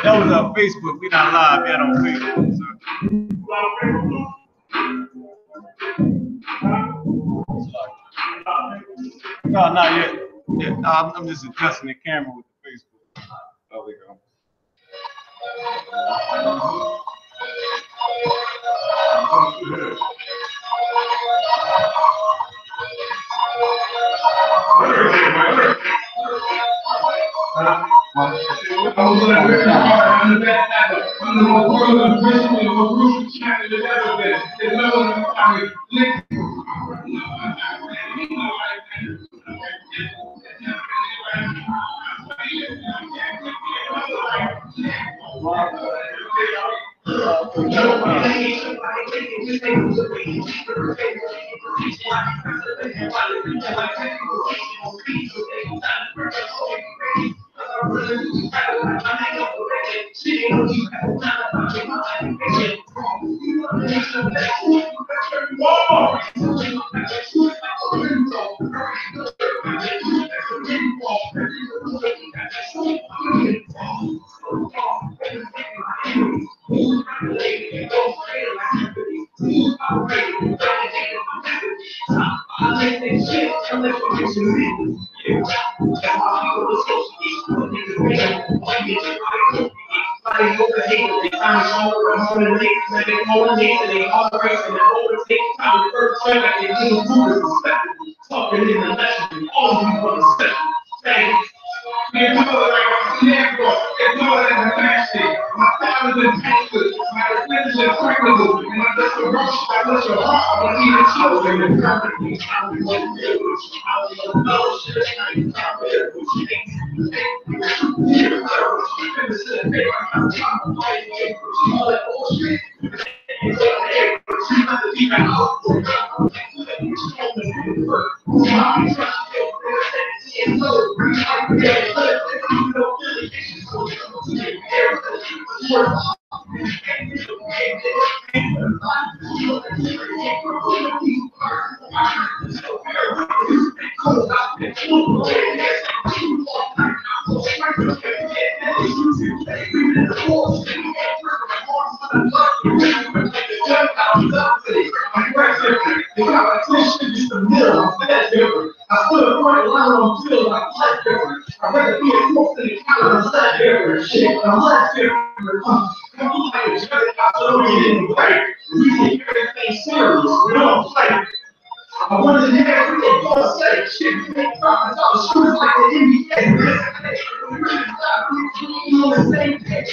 That was on Facebook. We're not live yet on Facebook. So. No, not yet. Yeah, I'm just adjusting the camera with the Facebook. There we go. Talking in the lesson, all you want to say. And do it like a Negro, and do it like a Mexican. My father's in Texas, my religion is practical, and my disability, I wish your heart, I want even children in company. I put a point line on field like black pepper. I'd rather be a close to the counter than black pepper. Shit, I'm black pepper. Come like a judge, I told you didn't play. We take everything serious. We don't play. I wanted to have a boss say shit. We make profits out of shooters like the NBA. We on the same page.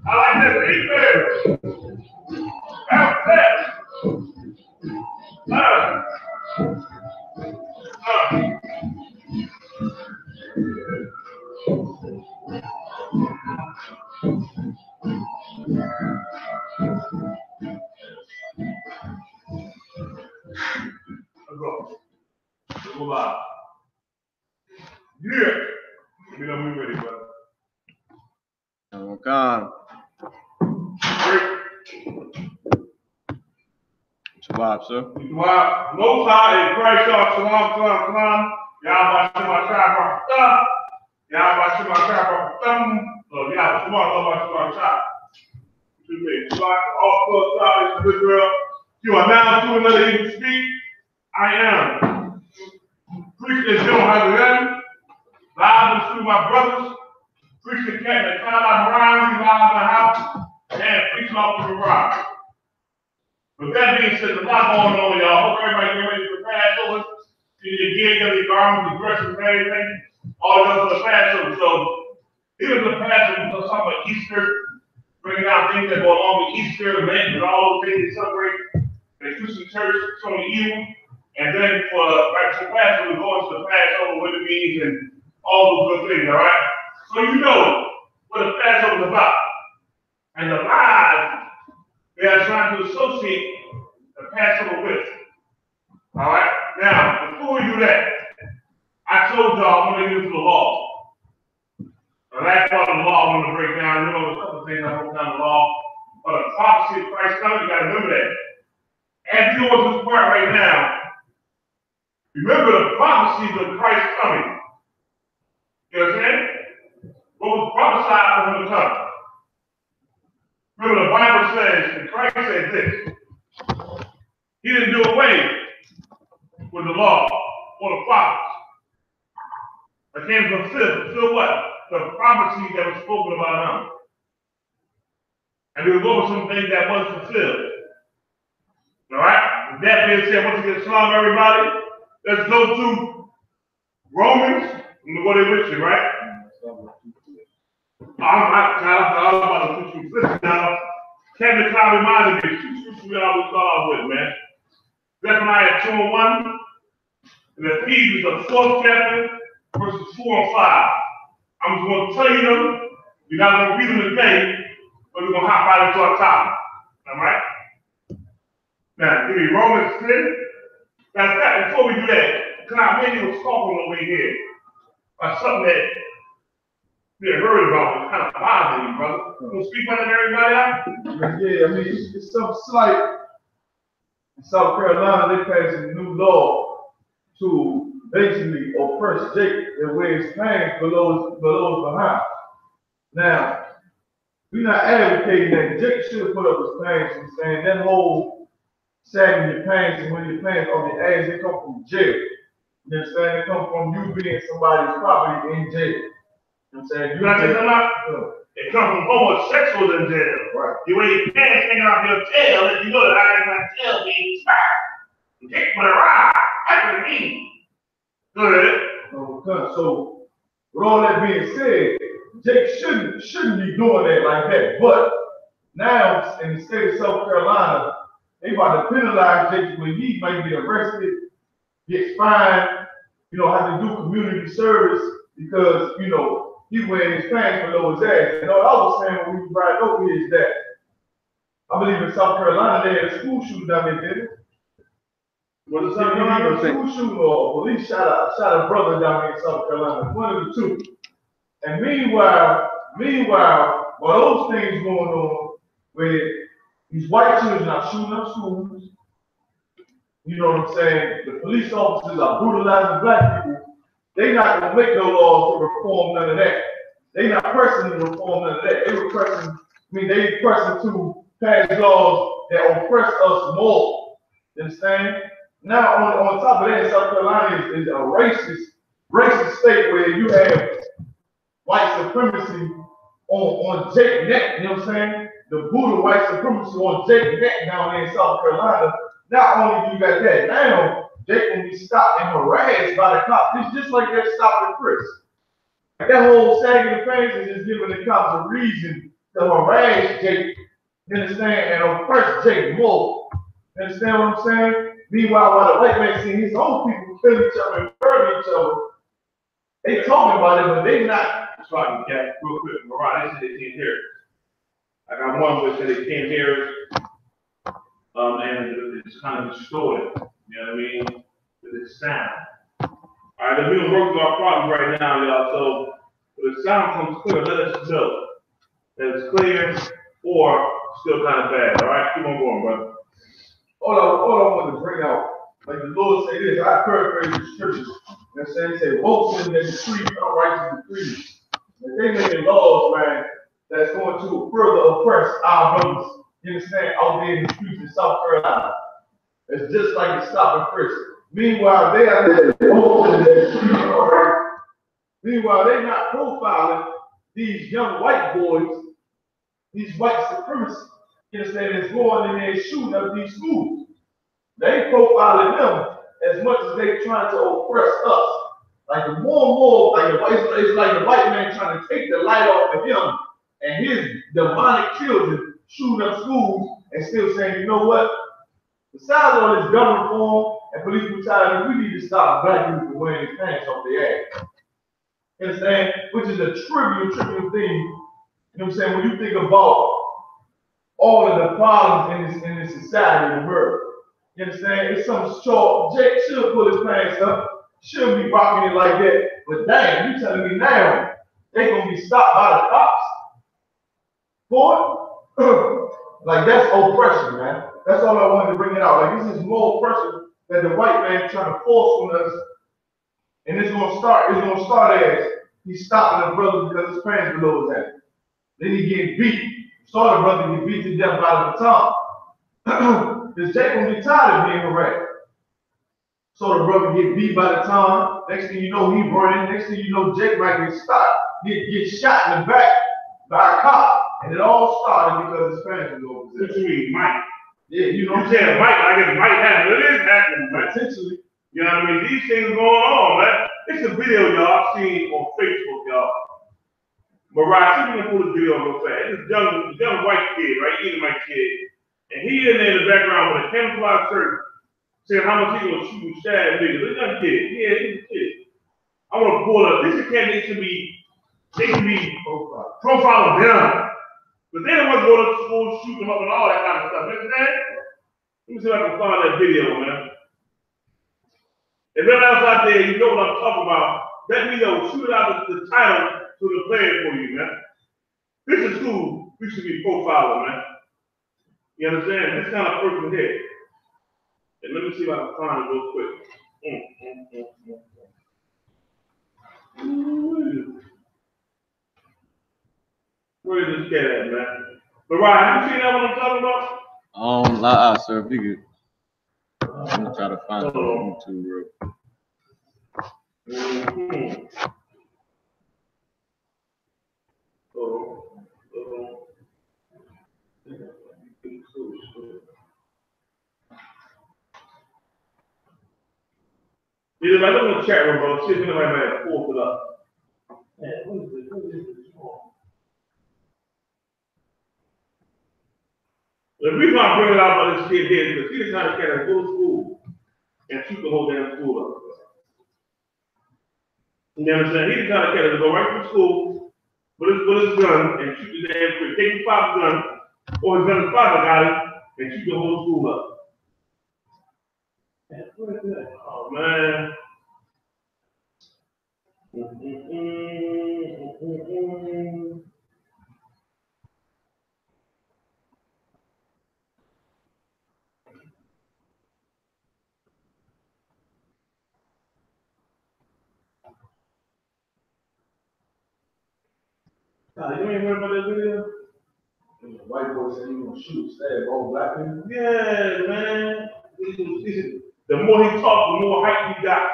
I like that read better. That's that. Go live. Yeah. We know we ready, brother. Oh, God. Shabbat, sir. Shabbat. Most High in Christ, y'all. Shalom, shalom, shalom. Y'all about to my tribe off the thumb. Y'all about to my tribe off the thumb. So y'all tomorrow about to my tribe. All 12 tribes of Israel. You are now to another I.S.U.P.K. I am. Preaching GEN.YAHANNA. Live and through my brothers. Preaching cat that come out around, we live in the house, and preaching off to the rock. With that being said, there's a lot going on, y'all. Hope everybody get ready for the Passover. You need to get your garments, the dresses, and everything. All those for the Passover. So, even the Passover, we're talking about Easter, bringing out things that go along with Easter, the Lent, and all those things they celebrate. They Christian church, some of the evil. And then for Passover, we go into the Passover, what it means, and all those good things, all right? So you know what the Passover is about. And the lies they are trying to associate the Passover with. All right? Now, before we do that, I told y'all I'm going to get into the law. The last part of the law I'm going to break down. You know, there's a couple of things I broke down the law. But the prophecy of Christ coming, you got to remember that. As you go to this part right now, remember the prophecies of Christ coming. You understand? What was prophesied of him to come. Remember, the Bible says, and Christ said this, he didn't do away with the law or the prophets. But came to fulfill what? The prophecy that was spoken about him. And we will go over some things that wasn't fulfilled. All right? With that being said, once again, shalom, everybody. Let's go to Romans. I'm going to go there with you, right? I'm about to put you listen now. Kevin Cloud reminded me, we always start off with, man. Zephaniah 2:1, and Ephesians, the 4th chapter, verses 4 and 5. I'm just going to tell you them. We're not going to read them today, but we're going to hop right into our topic. All right? Now, give me Romans 10. Now, before we do that, Cloud, maybe was talking over here about something that we had heard about. It's kind of bothering you, brother. You want to speak on it, everybody out? Yeah, I mean, it's something slight. In South Carolina, they passed a new law to basically oppress Jacob that wears pants below his behind. Now, we're not advocating that Jacob should have put up his pants and saying that whole sagging your pants and when your pants on your ass, they come from jail. You understand? They come from you being somebody's property in jail. You know what I'm saying? You understand that? It comes from homosexuals in jail. Right. You wear your pants hanging off your tail, and you know that I ain't my tail being smacked. You take my ride. That's what it means. Go ahead. So, with all that being said, Jake shouldn't be doing that like that. But now, in the state of South Carolina, they about to penalize Jake when he might get arrested, get fined, have to do community service because, he wearing his pants below his ass. And all I was saying when we was riding over here is that I believe in South Carolina they had a school shooting down there, didn't it? Was it South Carolina? School shooting or police shot a brother down here in South Carolina. One of the two. And meanwhile, while those things going on, where these white children are shooting up schools, you know what I'm saying? The police officers are brutalizing black people. They not gonna make no laws to reform none of that. They not pressing to reform none of that. They pressing to pass laws that oppress us more. You understand? Now on top of that, South Carolina is a racist state where you have white supremacy on Jake neck. You know what I'm saying? The Buddha white supremacy on Jake neck down there in South Carolina. not only do you got that, now they can be stopped and harassed by the cops. It's just like they're stopping Chris. That whole sagging the fence is just giving the cops a reason to harass Jake, you understand, and oppress Jake more. You understand what I'm saying? Meanwhile, while the white man seeing his own people kill each other and murder each other, they talking about it, but they not. So I can get real quick, Mariah, they said they can't hear it. I got one which said they can't hear it, and it's kind of distorted, you know what I mean, with its sound. All right, we're gonna work through our problem right now, y'all, so if the sound comes clear, let us know that it's clear or still kind of bad, all right? Keep on going, brother. All I want to bring out, like the Lord say this, I paraphrase the scriptures. You know what I'm saying? He said, woe to them that decree unrighteous decrees. If they making laws, man, that's going to further oppress our brothers, you understand, out there in the streets in South Carolina. It's just like the stop and frisk. Meanwhile, they are Meanwhile, they're not profiling these young white boys, these white supremacists. You understand? That's going in there shooting up these schools. They ain't profiling them as much as they trying to oppress us. Like the more and more, like it's like the white man trying to take the light off of him and his demonic children shooting up schools and still saying, you know what? Besides all this gun reform and police brutality, we need to stop black people from wearing their pants off their ass. You understand? Which is a trivial thing. You know what I'm saying? When you think about all of the problems in this society in the world. You understand? It's some short. Jake should pull his pants up, should be rocking it like that. But damn, you telling me now they gonna be stopped by the cops for it? Like that's oppression, man. That's all I wanted to bring it out. Like this is more oppression that the white man trying to force on us. And it's gonna start as he's stopping the brother because his pants below his ankle. Then he get beat. Saw the brother get beat to death by the baton. Because Jake gonna be tired of being harassed. So the brother get beat by the time. Next thing you know, he running. Next thing you know, Jake might get stopped, get shot in the back by a cop. And it all started because his pants was over his What you mean, Mike? Yeah, you know. You saying Mike, I guess Mike happened. It is happening, man. Potentially. You know what I mean? These things going on, man. It's a video, y'all, I've seen on Facebook, y'all. Mariah, see me pull the video real fast. This young white kid, right? He's my kid. And he in there in the background with a camouflage shirt saying how much he gonna shoot and stab niggas. This young kid. Yeah, he's a kid. I wanna pull up. This is they should be profiling them. But they don't want to go to school, shoot them up and all that kind of stuff. You understand? Let me see if I can find that video, man. If anyone else out there, you know what I'm talking about, let me know. Shoot out the title to the player for you, man. This is who we should be profiling, man. You understand? This kind of person here. And let me see if I can find it real quick. Where is this cat at, man? But Ryan, you see that what I'm talking about? Sir, if you could. I'm gonna try to find it on YouTube real quick. Either I look in the chat room, bro. See if anybody might have pulled it up. Man, what is this? The reason I bring it out about this kid here is because he's not a cat that go to school and shoot the whole damn school up. You understand? He's the kind of cat that go right to school with his gun and shoot the damn quick. Take his father's gun, or his gun his father got him, and shoot the whole school up. Man, what is that? Oh man. You ain't heard about that video? The white boy said he gonna shoot, stab all black people. Yeah, man. The more he talked, the more hype he got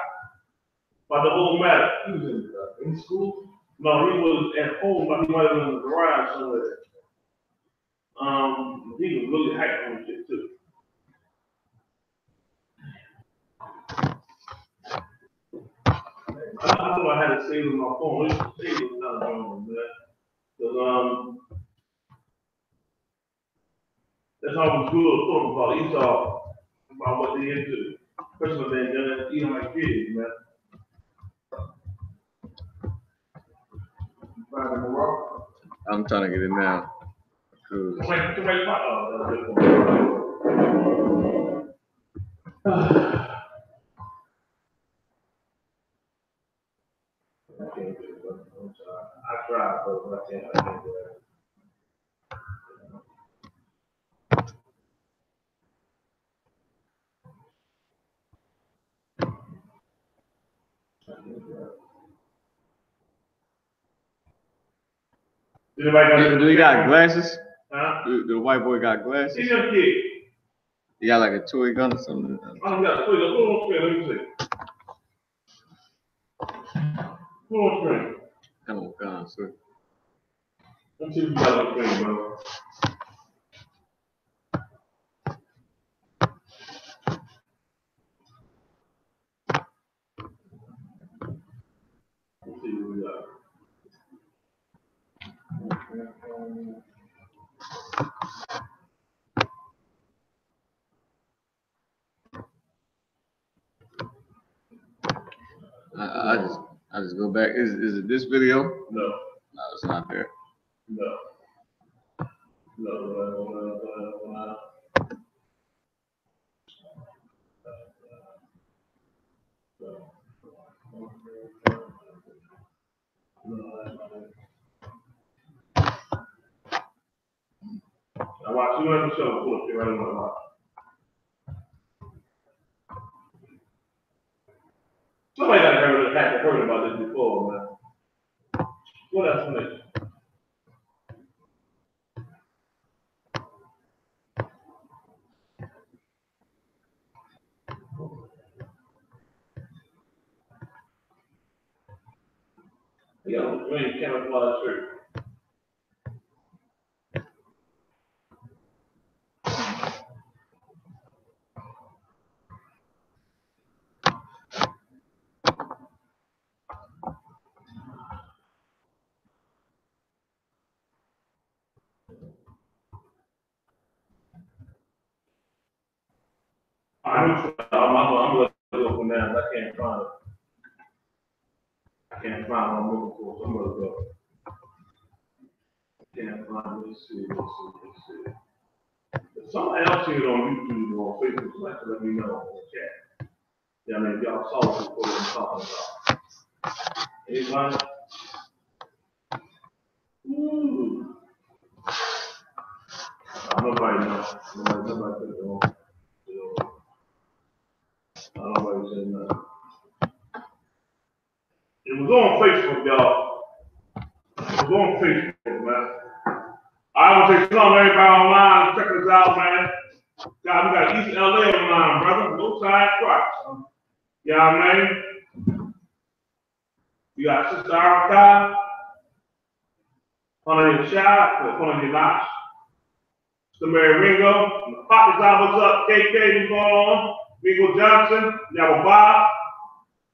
by the whole matter. He was in school? No, he was at home, but he might have been in the garage somewhere. He was really hyped on shit too. know I had to save it on my phone. It's save it kind of wrong, man. Because that's always good to talk about Esau, about what they into. Personal thing, done eating like kids, man. I'm trying to get it now. Cool. I tried, but I can't do that. Do he got glasses? Huh? The white boy got glasses? He's a kid. He got like a toy gun or something? I don't got a toy gun. Put on screen, let me see. Put on screen. Come on, gun, sir. Let's see if you got on screen, bro. Let's see what we got. I just go back. Is it this video? No. No, it's not there. No. I watched 2 episodes, pull it right in my mouth. Somebody got heard about this before, man. What else? You got a green camouflage shirt. I'm gonna go from now. I can't find it. I can't find what I'm looking for. So I'm gonna go. Can't find it. Let's see. If somebody else see it on YouTube or on Facebook, somebody can let me know in the chat. Yeah, I mean, if y'all saw it before I'm talking about. Anybody? Ooh. Nobody knows. Nobody said no. Nobody said nothing. It was on Facebook, y'all. It was on Facebook, man. I want to say something to everybody online. Check us out, man. God, we got East LA online, brother. No side tracks. You know what I mean? You got Sister Arca, Honey Shot, Honey Nash, Sister Mary Ringo, Pockets out, what's up? KK, what's going on? Ringo Johnson, y'all Bob.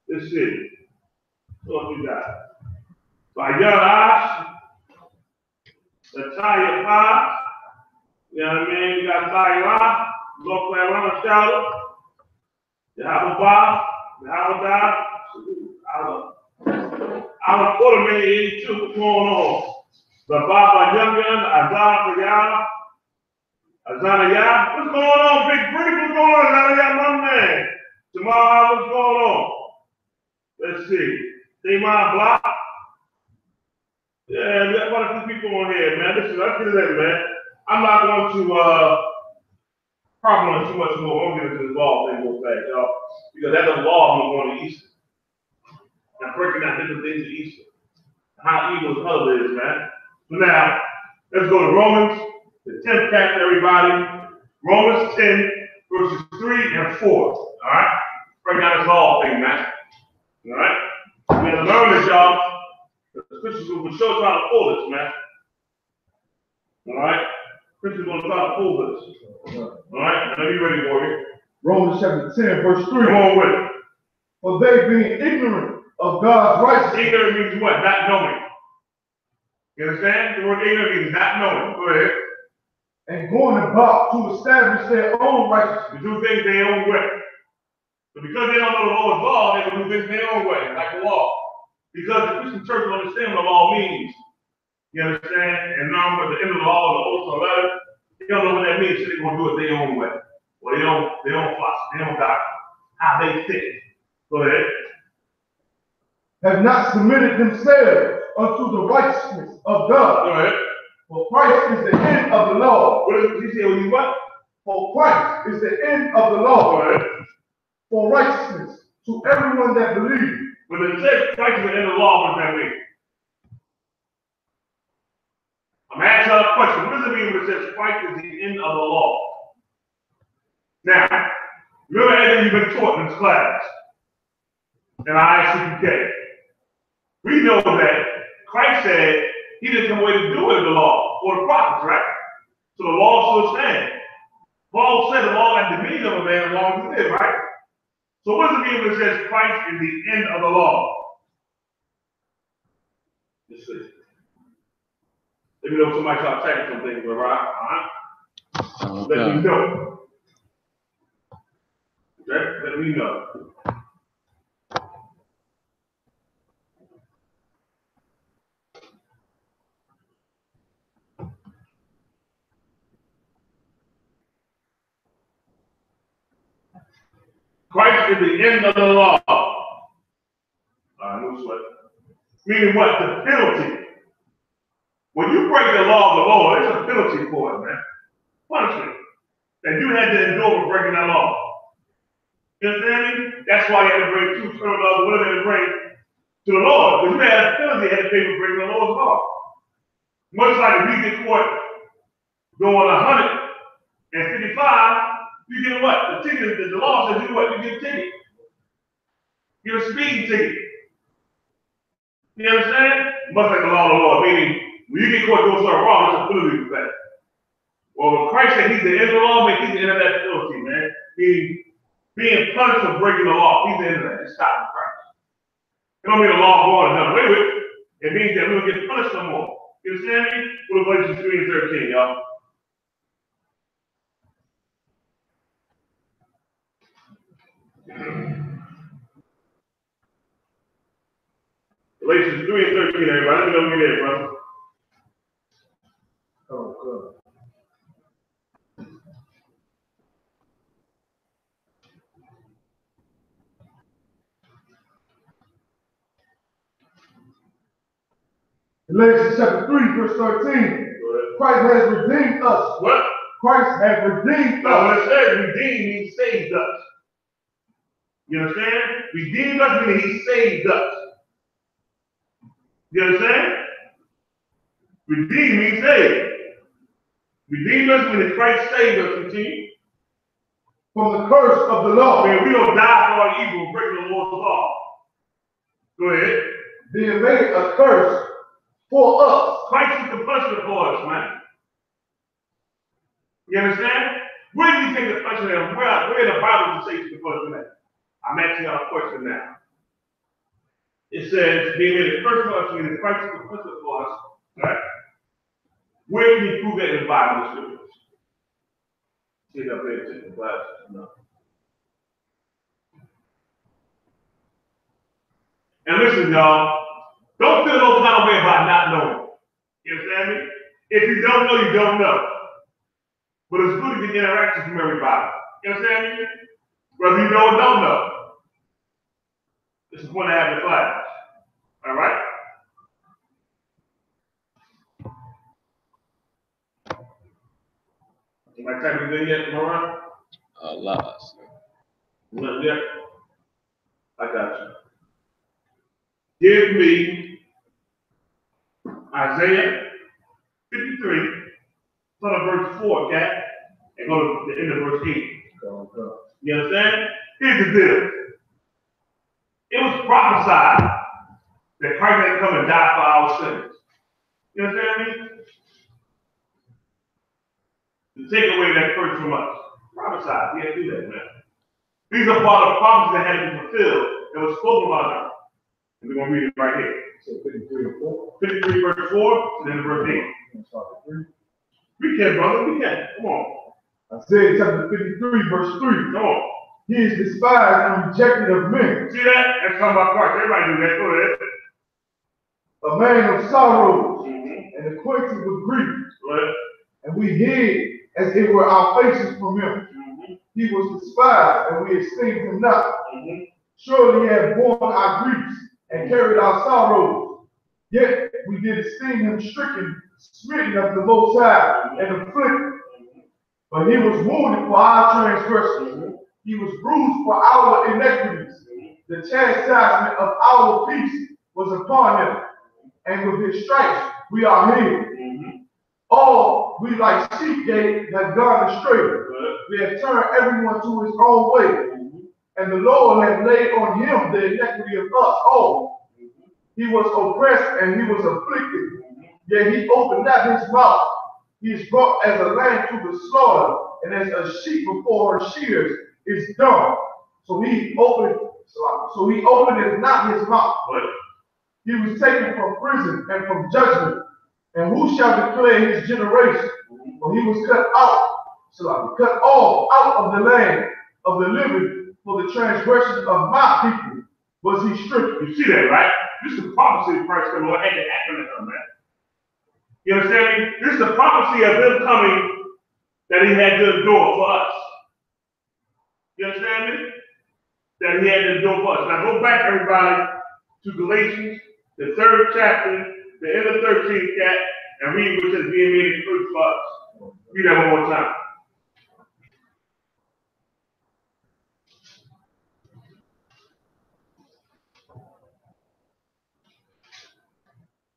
Let's see. What you got? By Young Ash, Natalia Pop, you know what I mean? You got Taiwan, North Carolina Charlotte, you have a Bob, you have a Dot, I was quarter million 82, what's going on? The Bob Young, Azana Yah, what's going on? Big Brick, what's going on? Azana Yah, my man. Tomorrow, what's going on? Let's see. Damon Block. Yeah, we got quite a few people on here, man. Listen, let's get to that, man. I'm not going to problem on too much more. I'm going to get into this law thing real fast, y'all. Because that's a law I'm going to Easter. I'm breaking down different things of Easter. How evil and color it is, man. So now, let's go to Romans, the 10th chapter, everybody. Romans 10, verses 3 and 4. All right? Break down this law thing, man. All right? We have to learn this, y'all. The scriptures will show us how to pull this, man. All right? Scriptures will try to pull this. All right? Now, you ready for it? Romans chapter 10, verse 3. Come on with it. For they being ignorant of God's righteousness. Ignorant means what? Not knowing. You understand? The word ignorant means not knowing. Go ahead. And going about to establish their own righteousness. To do things their own way. But because they don't know the Lord's law, they will do things their own way, like the law. Because the Christian church will understand what the law means. You understand? And now at the end of the law, the oath or letter, they don't know what that means, so they're going to do it their own way. Or they don't philosophy, they don't doctrine. How they think. Go ahead. Have not submitted themselves unto the righteousness of God. Go ahead. For Christ is the end of the law. What did he say? When you what? For Christ is the end of the law. Go ahead. For righteousness to everyone that believes. When it says Christ is the end of the law, what does that mean? I'm asking you a question. What does it mean when it says Christ is the end of the law? Now, remember everything you've been taught in this class, in I.S.U.P.K. We know that Christ said he didn't come away to do it in the law or the prophets, right? So the law still stands. Paul said the law got dominion of a man as long as he did, right? So what does it mean when it says Christ is the end of the law? Let's see. Let me know if somebody try to type something, right? Let me know. Okay? Let me know. Christ is the end of the law. No sweat. Meaning what? The penalty. When you break the law of the Lord, there's a penalty for it, man. Punishment. And you had to endure for breaking that law. You understand me? That's why you had to bring 2 terms of whatever they bring to the Lord. Because you had a penalty you had to pay for breaking the Lord's law. Much like if you get caught going 155, you get what? The ticket, the law says you what? You get a ticket. You get a speeding ticket. You understand? Much like the law of the Lord, meaning when you get caught doing something wrong, it's a penalty for that. Well, when Christ said he's the end of the law, man, he's the end of that penalty, man. Meaning being punished for breaking the law, he's the end of that. It's stopping Christ. It don't mean the law going another way with it. It means that we don't get punished no more. You understand me? Go to Galatians 3 and 13, y'all. Galatians 3 and 13, everybody. Let me know when you're there, brother. Oh, good. Galatians chapter 3, verse 13. Christ has redeemed us. What? Christ has redeemed Now, when us. it says redeemed, he saved us. You understand? Redeemed us meaning he saved us. You understand? Redeemed means saved. Redeemed us meaning Christ saved us. Continue. From the curse of the law. Man, we don't die for our evil, breaking the Lord's law. Go ahead. Being made a curse for us. Christ is the punishment for us, man. You understand? Where do you think the punishment is? Where in the Bible does it say the punishment? I'm asking y'all a question now. It says, being made a curse for us, meaning Christ is the punishment for us, right? Where can you prove that in the Bible, the scriptures? See if I pay attention to glasses. No. And listen, y'all, don't feel no kind of way about not knowing. You understand me? If you don't know, you don't know. But it's good to get interactions from everybody. You understand me? Whether you know or don't know. This is when I have the class. All right? Anybody typing anything yet, Moran? Lots. Nothing yet? I got you. Give me Isaiah 53, start at verse 4, Cat, and go to the end of verse 8. You understand? Here's the deal. It was prophesied that Christ had come and die for our sins. You understand me? To take away that curse from us. Prophesied. He had to do that, man. These are part of prophecies that had to be fulfilled that was spoken about us. We're going to read it right here. So 53 and 4. 53 verse 4, and then verse 8. We can, brother, we can. Come on. Isaiah chapter 53, verse 3. Come on. He is despised and rejected of men. See that? That's talking about Christ. Everybody do that. Go ahead. A man of sorrows Mm-hmm. and acquainted with grief. Go ahead. And we hid as it were our faces from him. Mm-hmm. He was despised, and we esteemed him not. Mm-hmm. Surely he had borne our griefs and carried our sorrows. Yet we did esteem him stricken, smitten of the Most High, and afflicted. But he was wounded for our transgressions. He was bruised for our iniquities. The chastisement of our peace was upon him, and with his stripes we are healed. All we like sheep have gone astray. We have turned everyone to his own way, and the Lord has laid on him the iniquity of us all. He was oppressed and he was afflicted, yet he opened not his mouth. He is brought as a lamb to the slaughter, and as a sheep before her shears is dumb. So he opened not his mouth. He was taken from prison and from judgment. And who shall declare his generation? For he was cut off out of the land of the living. For the transgression of my people was he stricken. You see that, right? This is the prophecy of Christ coming. What had to happen to him, man? You understand me? This is the prophecy of him coming that he had to endure for us. You understand me? That he had to endure for us. Now go back, everybody, to Galatians, the 3rd chapter, the end of 13th chapter, and read what is being made in truth for us. Read that one more time.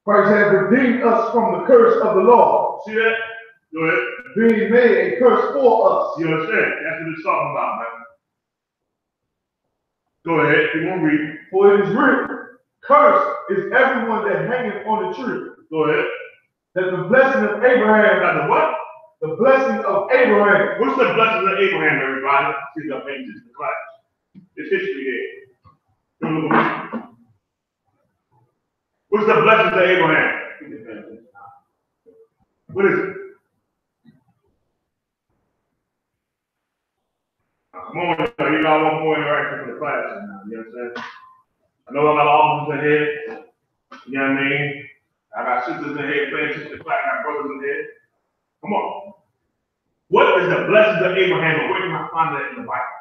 Christ has redeemed us from the curse of the law. See that? Go ahead. Being made a curse for us. You understand? That's what it's talking about, man. Go ahead. You want to read? For it is written, cursed is everyone that hangeth on the tree. Go ahead. That the blessing of Abraham. Now the what? The blessing of Abraham. What's the blessing of Abraham, everybody? See the pages in the class. It's history there. What's the blessing of Abraham? What is it? Come on, you got one more interaction for the class. You understand? I know I got officers in here. You know what I mean? I got sisters in here playing sister class. I got brothers in here. Come on. What is the blessings of Abraham, and where can I find that in the Bible?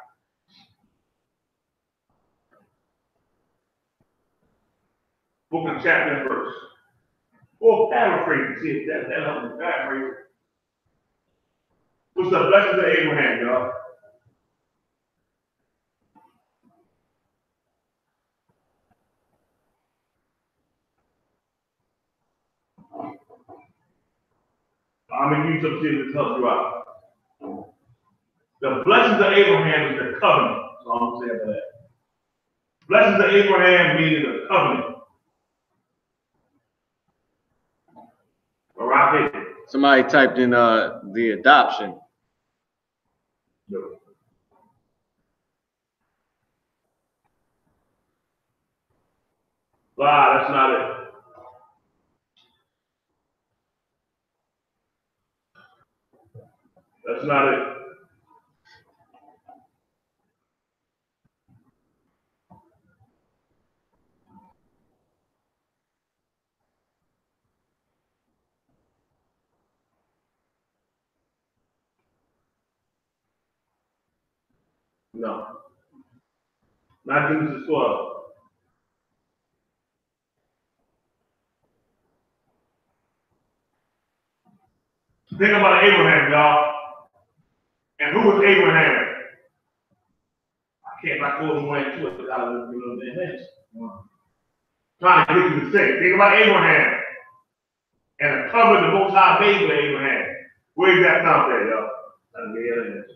Book and chapter and verse. Or paraphrase, see if that helps me paraphrase. What's the blessings of Abraham, y'all? I'm going to use some things to help you out. The blessings of Abraham is the covenant. So I'm going to say that. Blessings of Abraham meaning the covenant. All right. Somebody typed in the adoption. No. Wow, that's not it. That's not it. No. Not Genesis 12. Think about Abraham, y'all. And who was Abraham? I can't like go more into it without a little bit of this. Trying to get you to think. Think about Abraham. And the covenant the Most High made with Abraham. Where's that come there, y'all? I'll get you this.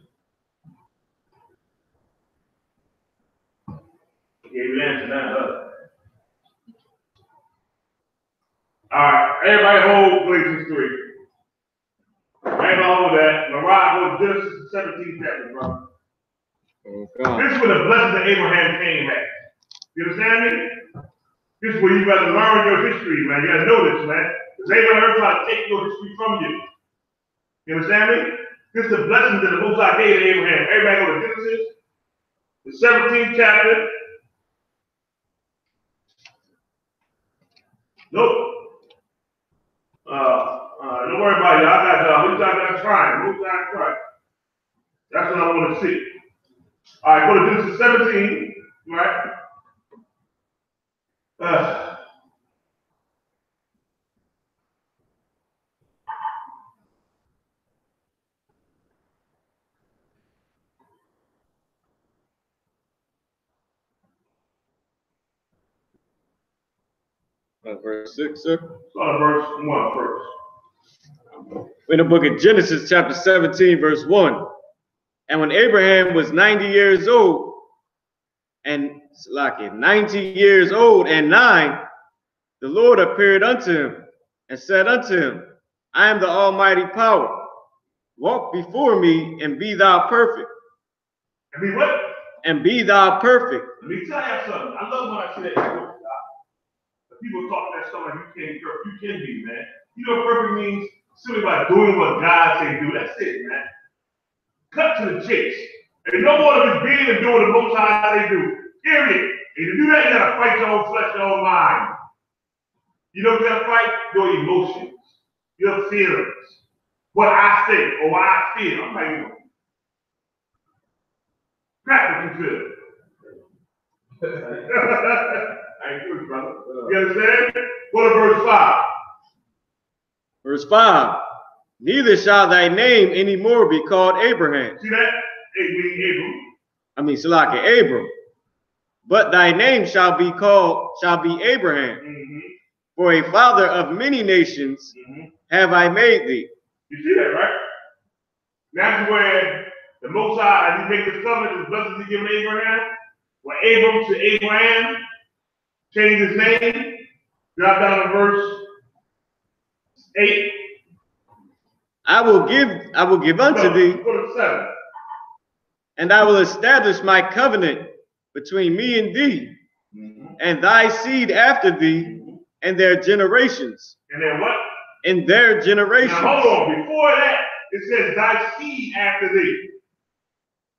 Gave you the answer now, Alright, everybody hold Galatians 3. Hang on with that. Mariah, go to Genesis 17 chapter, bro. Okay. This is where the blessings of Abraham came at. You understand me? This is where you got to learn your history, man. You got to know this, man. Because Abraham trying to take your history from you. You understand me? This is the blessing that the Most High gave to Abraham. Everybody go to Genesis, the 17th chapter. Nope. Don't worry about it. I got y'all. We got trying. We got trying. That's what I want to see. All right, go to Genesis 17, right? Verse 6, sir. Start at verse 1 first. In the book of Genesis, chapter 17, verse 1. And when Abraham was 90 years old, and 90 years old and 9, the Lord appeared unto him and said unto him, I am the Almighty Power. Walk before me and be thou perfect. And be what? And be thou perfect. Let me tell you something. I love when I see that in the book. People talk that stuff like you can't be perfect. You can be, man. You know what perfect means? Simply by doing what God say do. That's it, man. Cut to the chase. And no more of being and doing the Most High they do. Period. And to do that, you gotta fight your own flesh, your own mind. You know, you gotta fight your emotions, your feelings, what I think or what I feel. I'm like, you know, crap what you feel. I ain't good, brother. You understand? Go to verse 5. Verse 5. Neither shall thy name any more be called Abraham. See that? Abram. But thy name shall be Abraham. For a father of many nations have I made thee. You see that, right? That's where the Most High, as he makes this covenant, the blessings he given Abraham, where Abram to Abraham, change his name, drop down to verse 8. I will give unto thee, go to 7. and I will establish my covenant between me and thee, and thy seed after thee, and their generations. And then what? In their generations. Now hold on, before that, it says thy seed after thee.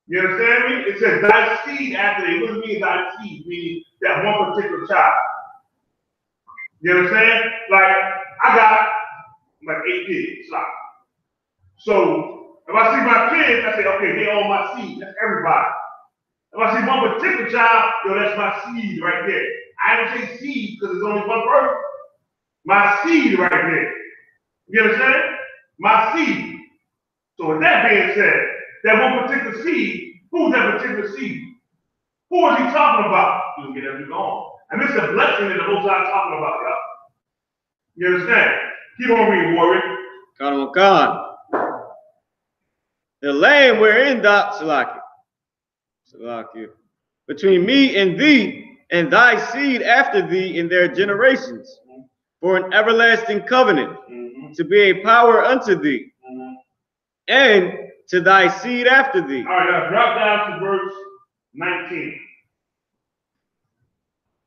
You understand me? It says thy seed after thee. What does it mean thy seed? Meaning that one particular child. You understand? Like, I got like 8 kids. So if I see my kids, I say, okay, they all my seed. That's everybody. If I see one particular child, yo, that's my seed right there. I don't say seed because there's only one person. My seed right there. You understand? My seed. So with that being said, that one particular seed, who's that particular seed? Who is he talking about? You'll get everything on. And this is a blessing that the Most High talking about, y'all. You understand? Keep on reading, warrior. God. The land wherein between me and thee and thy seed after thee in their generations, for an everlasting covenant, to be a power unto thee, and to thy seed after thee. All right, now drop down to verse 19.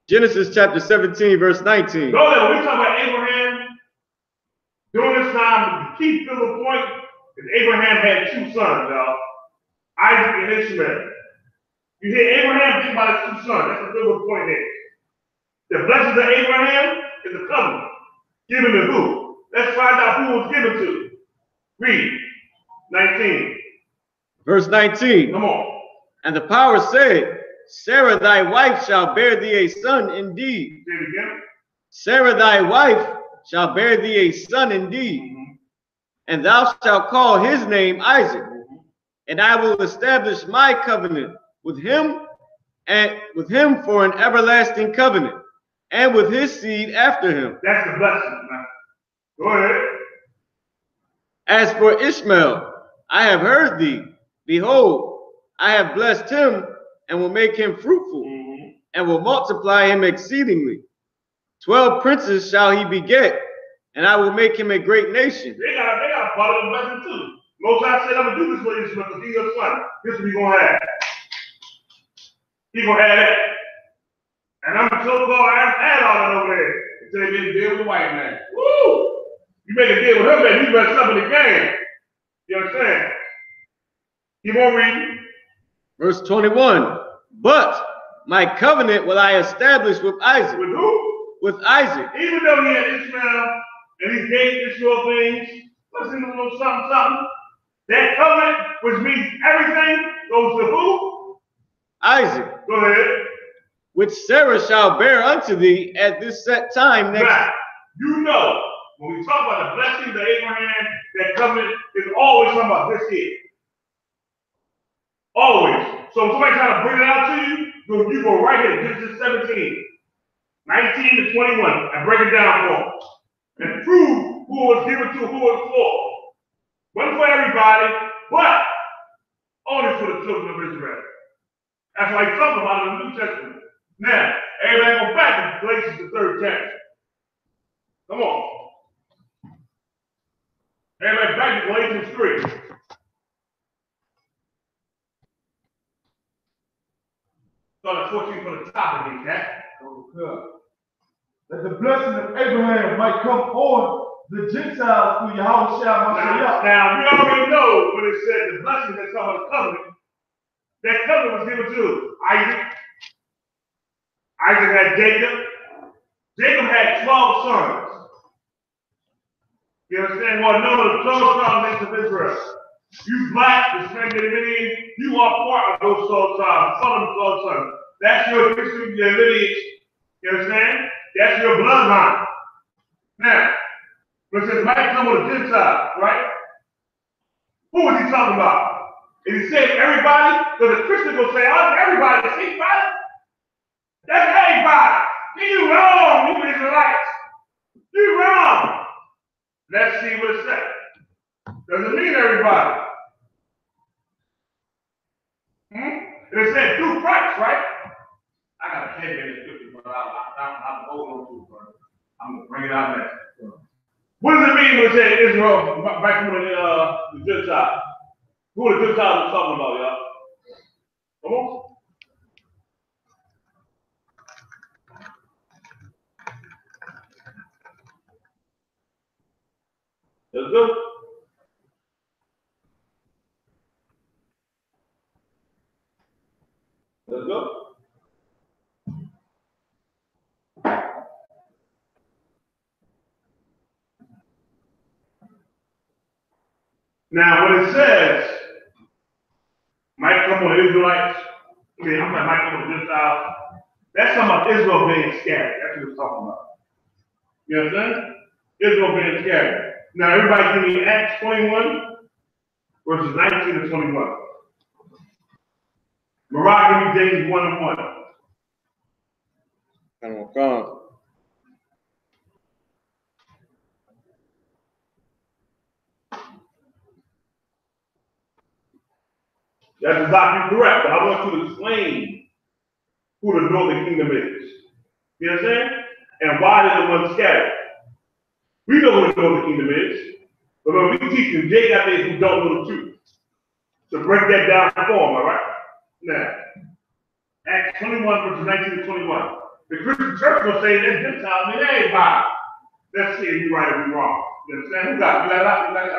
Genesis chapter 17, verse 19. Go there. When we talk about Abraham, during this time, the key pivotal point is Abraham had 2 sons, y'all. Isaac and Ishmael. You hear Abraham, think about his 2 sons. That's the pivotal point there. The blessings of Abraham is a covenant. Given to who? Let's find out who was given to. Read. 19. Verse 19. Come on. And the power said, Sarah thy wife shall bear thee a son indeed. Say it again. Sarah thy wife shall bear thee a son indeed. And thou shalt call his name Isaac. And I will establish my covenant with him for an everlasting covenant, and with his seed after him. That's the blessing, man. Go ahead. As for Ishmael, I have heard thee. Behold, I have blessed him, and will make him fruitful, and will multiply him exceedingly. 12 princes shall he beget, and I will make him a great nation. They got a part of the blessing too. Most High said, I'm gonna do this for Ishmael because he's your son. This is what he's gonna have. He's gonna have that. And I'm so called add-on over there until they make a deal with the white man. Woo! You make a deal with him, man, you better step in the game. You understand? Keep on reading. Verse 21. But my covenant will I establish with Isaac. With who? With Isaac. Even though he had Ishmael and he gave Israel things, listen to a little something, something. That covenant, which means everything, goes to who? Isaac. Go ahead. Which Sarah shall bear unto thee at this set time next. Now, you know, when we talk about the blessings of Abraham, that covenant is always talking about this here. Always. So if somebody trying to bring it out to you, you go right here, Genesis 17, 19 to 21, and break it down for them. And prove who it was given to, who it was for. Wasn't for everybody, but only for the children of Israel. That's why he talks about it in the New Testament. Now, everybody go back to Galatians, the 3rd chapter. Come on. Everybody back to Galatians 3. Start at 14 from the top of these, that. Oh, God. That the blessing of Abraham might come on the Gentiles through Yahweh Now, we already know when it said the blessing that's on the covenant. That covenant was given to Isaac. Isaac had Jacob. Jacob had 12 sons. You understand? Well, no, the 12 tribes of Israel. You black, the Hispanic lineage, you are part of those 12 tribes, son of 12 sons. That's your history, your lineage. You understand? That's your bloodline. Now, when it says might come with a Gentile, right? Who was he talking about? And he said everybody, because the Christian will say, oh, everybody, anybody? That's everybody. You wrong, you Israelites. You wrong. Let's see what it says. Doesn't mean everybody. And it said through Christ, right? I got a 10-minute scripture, but I'm holding on to it, brother. I'm going to bring it out next. What does it mean when it said Israel back when the Gentiles? Who are the Gentiles talking about, y'all? Come on. Let's go. Let's go. Now, when it says, might come on Israelites, might come on Gentiles, that's talking about Israel being scattered. That's what it's talking about. You understand? Israel being scattered. Now, everybody give me Acts 21, verses 19 to 21. Mariah, give me James 1 and 1. Come on. That's exactly correct, but I want you to explain who the northern kingdom is. You understand? And why they're the ones scattered. We know who the northern kingdom is, but when we teach them, Jake got there who don't know the truth. So break that down for them, all right? Now, Acts 21, verses 19 to 21. The Christian church will say that Gentile mean everybody. Let's see if you're right or you're wrong. You understand? Who got it? You got it out? You got it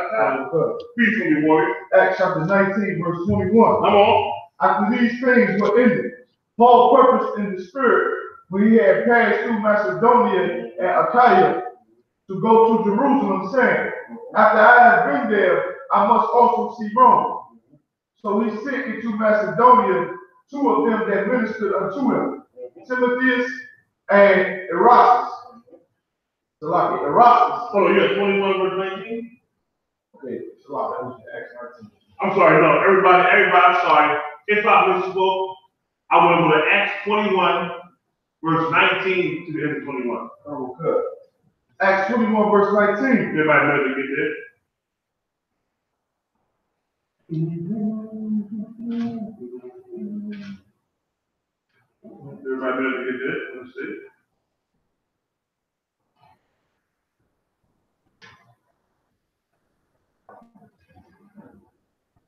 out? Peace from you, warrior. Acts chapter 19, verse 21. Come on. After these things were ended, Paul purposed in the spirit, when he had passed through Macedonia and Achaia, to go to Jerusalem, saying, after I have been there, I must also see Rome. So he sent into Macedonia 2 of them that ministered unto him, Timotheus and Erastus. So like Erastus. Oh, yeah, 21 verse 19? Okay, so like that was Acts 19. I'm sorry, no, everybody, I'm sorry. If I misspoke, I want to go to Acts 21, verse 19 to the end of 21. Oh, good. Acts 21, verse 19. Everybody know to get there. Everybody know to get there. Let's see.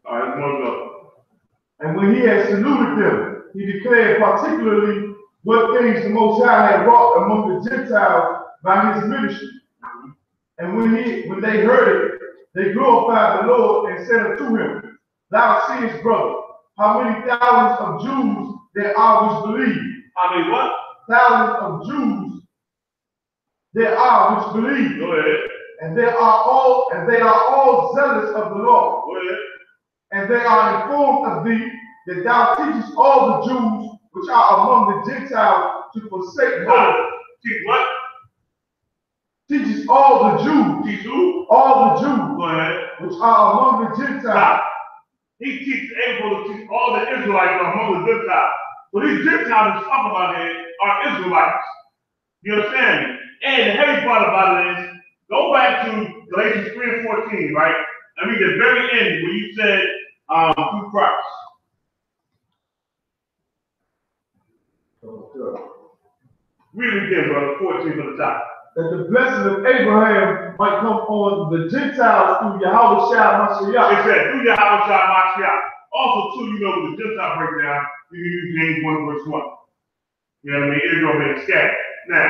All right, let's go. And when he had saluted them, he declared particularly what things the Most High had wrought among the Gentiles by his ministry. And when they heard it, they glorified the Lord and said unto him, Thou seest, brother, how many thousands of Jews there are which believe. How many what? Thousands of Jews there are which believe. Go ahead. And they are all zealous of the Lord. Go ahead. And they are informed of thee, that thou teachest all the Jews which are among the Gentiles to forsake God. Teach what? Teaches all the Jews. Teach who? All the Jews. Go ahead. Which are among the Gentiles. Stop. He teaches able to teach all the Israelites among the Gentiles. So these Gentiles he's talking about here are Israelites. You understand me? And the heavy part about it is, go back to Galatians 3 and 14, right? I mean, the very end where you said, through Christ. Read it again, brother, 14 from the top. That the blessing of Abraham might come on the Gentiles through Yahweh Mashiach. It said, through Yahweh Mashiach. Also, too, you know, with the Gentile breakdown, you can use James 1 verse 1. You know what I mean? Israel being scattered. Now,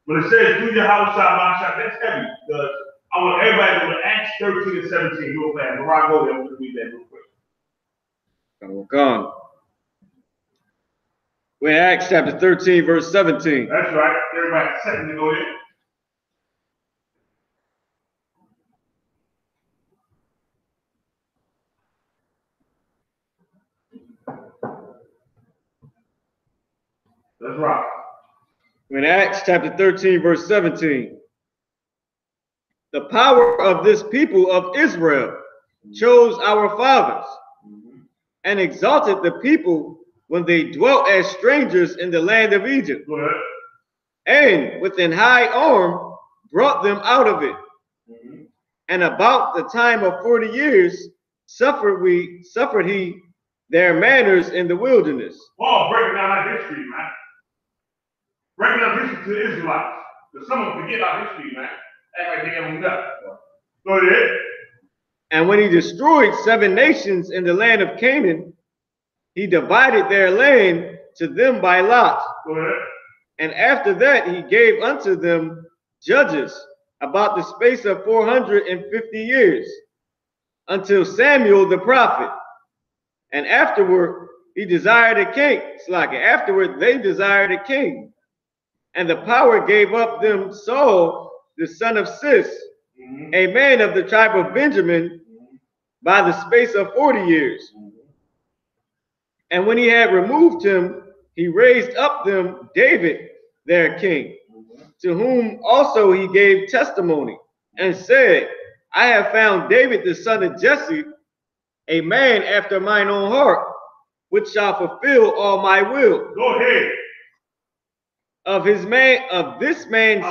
when it says, through Yahweh Mashiach, that's heavy, because I want everybody to go to Acts 13 and 17 real fast. Before I go there, I'm going to read that real quick. Gone. We're in Acts chapter 13, verse 17. That's right. Everybody second to go there. That's right. We're in Acts chapter 13, verse 17. The power of this people of Israel chose our fathers and exalted the people when they dwelt as strangers in the land of Egypt. Go ahead. And with an high arm brought them out of it. And about the time of 40 years suffered he their manners in the wilderness. Paul breaking down our history, man. Breaking down history to the Israelites. Because some of them forget our history, man. Act like they haven't done. Go ahead. And when he destroyed 7 nations in the land of Canaan, he divided their land to them by lot. Go ahead. And after that he gave unto them judges about the space of 450 years, until Samuel the prophet. And afterward he desired a king. Afterward they desired a king. And the power gave up them Saul, the son of Cis, a man of the tribe of Benjamin, by the space of 40 years. And when he had removed him, he raised up them David, their king, to whom also he gave testimony, and said, I have found David the son of Jesse, a man after mine own heart, which shall fulfill all my will. Go ahead. Of this man's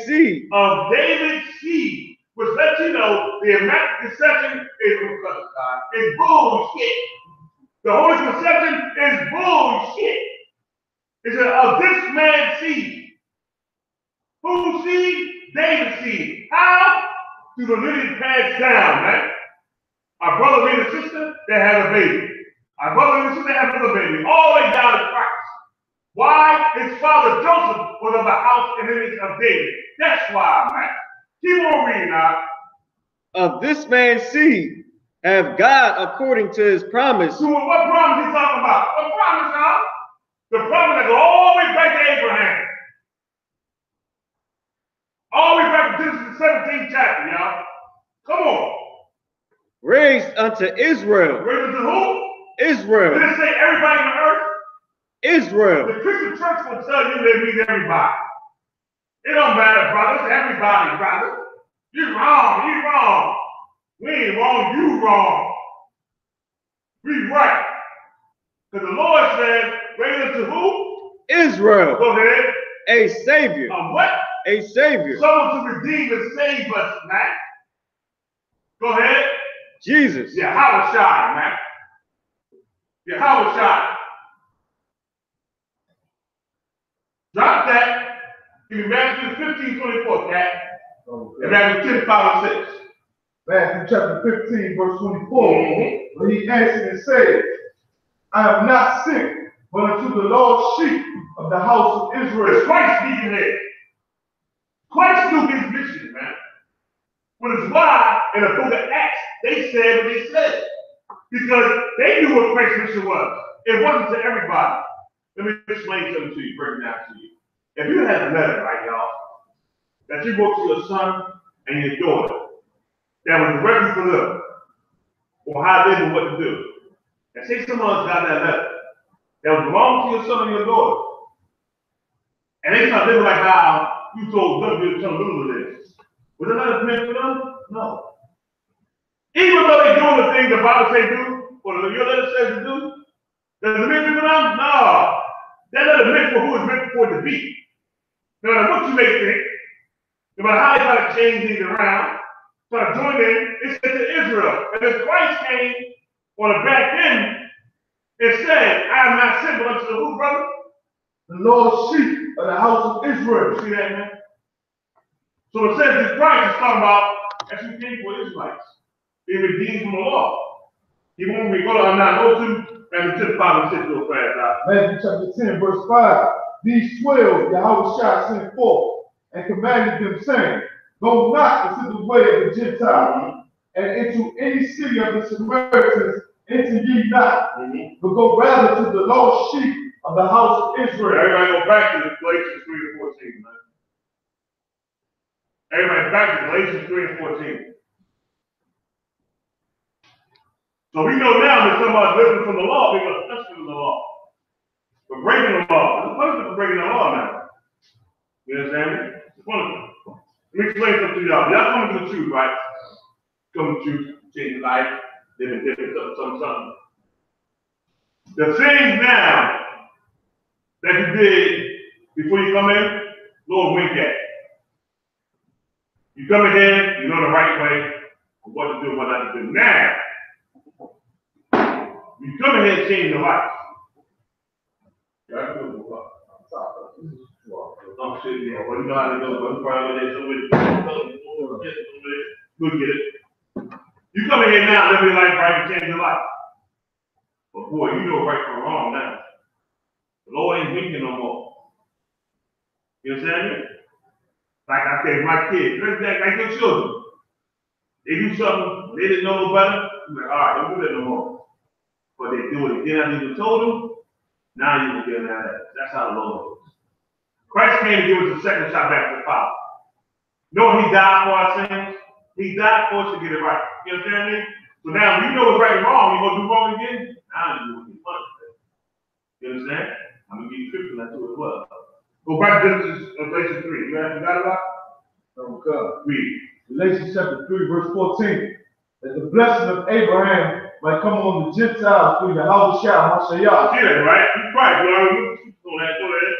seed. Of David's seed. Which lets you know the immaculate conception is bullshit. The Holy Conception is bullshit. It said, of this man's seed. Whose seed? David's seed. How? Through the lineage passed down, man. Our brother and a sister that had a baby. Our brother and a sister that had another baby. All the way down to Christ. Why? His father Joseph was of the house and lineage of David. That's why, man. Keep on reading now. Of this man's seed have God, according to his promise. So what promise he talking about? What promise, y'all? The promise that goes all the way back to Abraham. All the way back to Genesis 17th chapter, y'all. Come on. Raised unto Israel. Raised unto who? Israel. Did it say everybody on earth? Israel. The Christian church will tell you that means everybody. It don't matter, brother. It's everybody, brother. You're wrong. You're wrong. We ain't wrong. You wrong. We right. Because the Lord said, raise unto who? Israel. Go ahead. A savior. A what? A savior. Someone to redeem and save us, man. Go ahead. Jesus. Yahweh Shai, man. Yahweh Shai. Drop that. Give me Matthew 15:24, Cat. And Matthew 10:5 and 6. Matthew chapter 15, verse 24. When he answered and said, I am not sent but unto the lost sheep of the house of Israel. It's Christ speaking here. Christ knew his mission, man. Which is why in the book of Acts, they said what they said. Because they knew what Christ's mission was. It wasn't to everybody. Let me explain something to you, break it down to you. If you had a letter, right, y'all, that you wrote to your son and your daughter, that was directly for them, or how they knew what to do. And say someone else got that letter that was belonging to your son and your daughter. And they start living like how you told them to tell them this. Was the letter meant for them? No. Even though they're doing the things the Bible says do, or your letter says to do, does it mean for them? No. That letter meant for who it's meant for it to be. No matter what you may think, no matter how they try to change things around, try to join in, it said to Israel. And as Christ came on the back end, it said, I am not sent but unto the who, brother? The lost sheep of the house of Israel. See that, man? So it says this Christ is talking about S.H.U.K for Israelites. He redeemed from the law. He won't be going to not go to and just 5 and 6 real fast out. Matthew chapter 10, verse 5. These 12 Yahweh sent forth and commanded them, saying, go not into the way of the Gentiles, and into any city of the Samaritans enter ye not, but go rather to the lost sheep of the house of Israel. Everybody go back to Galatians 3 and 14, man. Everybody back to Galatians 3 and 14. So we know now that somebody's living from the law because that's from the law. For breaking the law. There's a punishment for breaking the law now. You understand me? It's a punishment. Let me explain something to y'all. Y'all coming to the truth, right? Come to the truth, change your life, living different, something. The things now that you did before you come in, Lord wink at. You come in here, you know the right way of what to do and what not to do. Now, you come in here and change your life. Oh shit, yeah. Well, you know how to go, but probably we'll get it. You come in here now, live your life right and change your life. But boy, you know right from wrong now. The Lord ain't winking no more. You understand me? Like I said, my kids, like your children. They do something, they didn't know no better. You're like, all right, don't do that no more. But they do it again after you told them. Now you will get them out of that. That's how the Lord is. Christ came to give us a second shot back to the Father. Knowing he died for our sins, he died for us to get it right. You understand me? So now when you know it's right and wrong, you're going to do wrong again, now you're going to be punished. You understand? I'm going to give you scripture on that too as well. Go back to Galatians 3. You got it up? Oh, God. Read. Galatians chapter 3, verse 14. That the blessing of Abraham might come on the Gentiles through the house of Shalom. See that, right? You're right. Go ahead.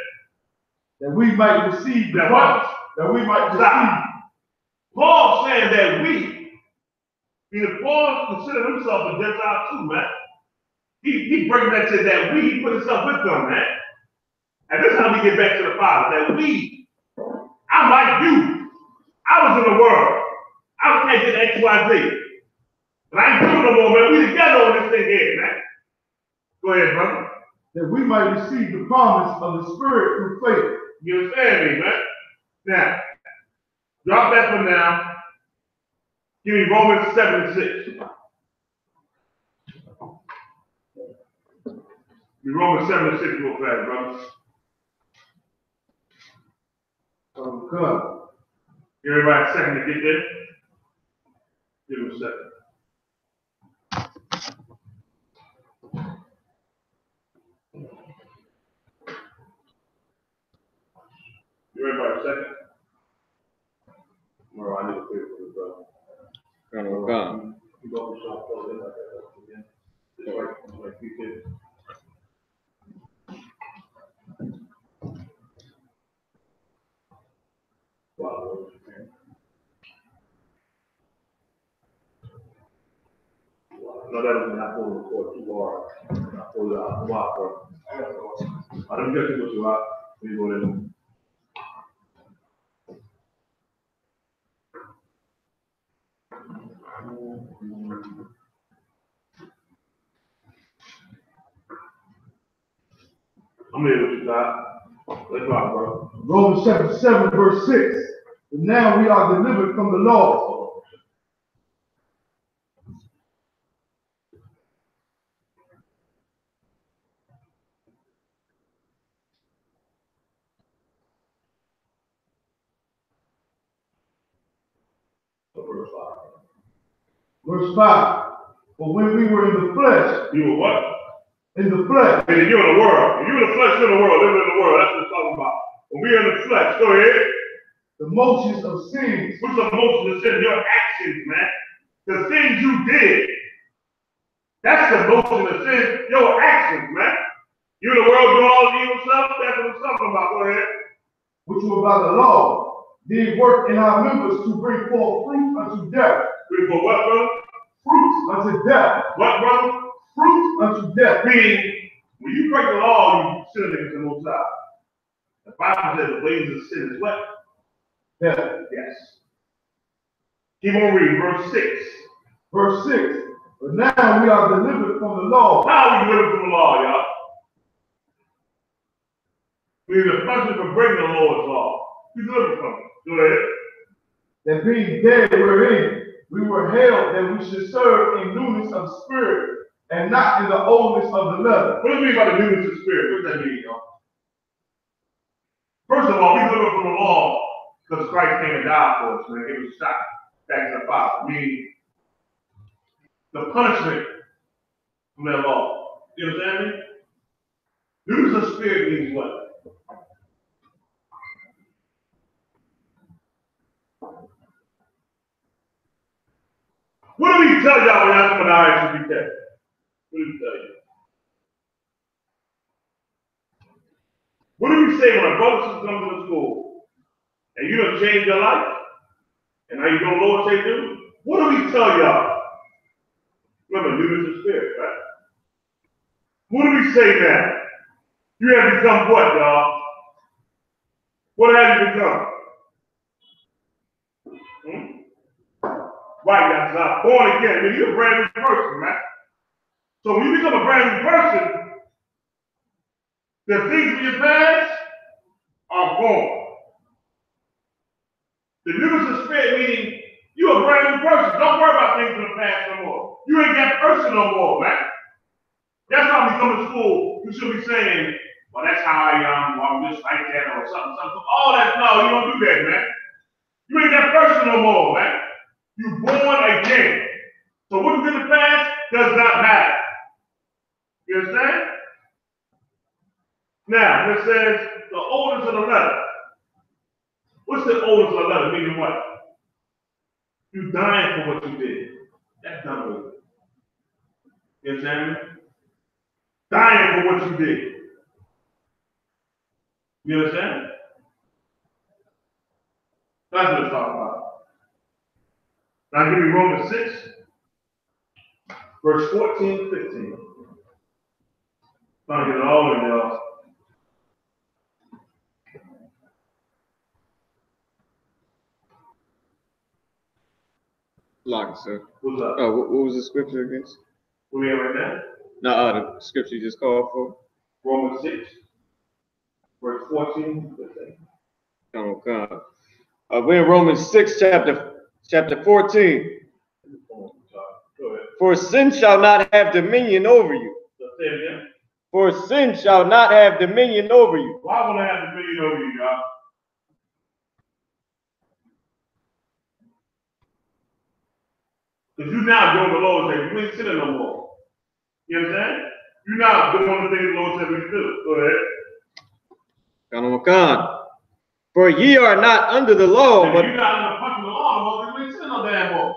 That we might receive the promise. That we might receive. Paul saying that we, Paul considered himself a Gentile too, man. He breaks that to that he put himself with them, man. And this is how we get back to the Father. That I'm like you. I was in the world. I was taking X, Y, Z. But I ain't doing no more, man. We together on this thing here, man. Go ahead, brother. That we might receive the promise of the Spirit through faith. You understand me, man? Now, drop that for now. Give me Romans 7 and 6. Give me Romans 7 and 6 real fast, brother. Oh, God. Give everybody a second to get there. Give them a second. Give everybody a second. Well, I need to pay for this, brother. Come. You go to shop, so they like that again. Just like you did. Wow, no, that was not going to record too hard. I pulled it out. Come on, bro. I don't get to what you out. You go in. I'm here with you, God. Let's rock, bro. Romans chapter 7, verse 6. But now we are delivered from the law. Verse 5. But when we were in the flesh. You were what? In the flesh. And you're in the world. If you're in the flesh, you're in the world. Living in the world. That's what it's talking about. When we're in the flesh, go ahead. The motions of sins. What's the motions of sin? Your actions, man. The things you did. That's the motion of sin. Your actions, man. You're in the world doing all the evil stuff. That's what it's talking about. Go ahead. Which were by the law, did work in our members to bring forth fruit unto death. Bring forth what, brother? Fruit unto death. What, brother? Fruit unto death. Meaning, when you break the law, you sin against the Most High. The Bible says the wages of sin is what? Death. Yes. Keep on reading, verse 6. Verse 6. But now we are delivered from the law. How are we delivered from the law, y'all? We are the punishment for breaking the Lord's law. We delivered from it. Go ahead. That being dead wherein we were held that we should serve in newness of spirit and not in the oldness of the letter. What do you mean by the newness of spirit? What does that mean, y'all? First of all, we delivered from the law because Christ came and died for us, man. It was shot back to the Father. Meaning the punishment from that law. You understand me? Newness of spirit means what? What do we tell y'all when y'all come to I.S.U.P.K? What do we tell you? What do we say when a brother sister comes to the school and you done changed your life? And now you don't know what they do? What do we tell y'all? Remember, newness of spirit, right? What do we say now? You have become what, y'all? What have you become? Right, that's not born again. I mean, you're a brand new person, right? So when you become a brand new person, the things of your past are gone. The newness of spirit meaning you're a brand new person. Don't worry about things in the past no more. You ain't that person no more, man. That's why when you come to school, you should be saying, well, that's how I am, or I'm just like that, or something. All that, no, you don't do that, man. You ain't that person no more, man. You're born again. So what you did in the past does not matter. You understand? Now, it says the oldest of the letter. What's the oldest of the letter? Meaning what? You dying for what you did. That's done with. You understand me? Dying for what you did. You understand? That's what it's talking about. Now give me Romans 6, verse 14 to 15. Trying to get it all in, y'all. Lock, sir. What's up? Oh, what was the scripture against? Where we at right now? No, the scripture you just called for. Romans 6, verse 14 to 15. Oh, God. We're in Romans 6, chapter 14. Go ahead. For sin shall not have dominion over you. Let's say it again. For sin shall not have dominion over you. Why would I have dominion over you, y'all? Because you now doing the Lord's thing. You ain't sinning no more. You understand? You're not doing the things the Lord said we should do. Go ahead. God. For ye are not under the law, but you're not under the punch of the law no more, because you ain't sinning no damn more.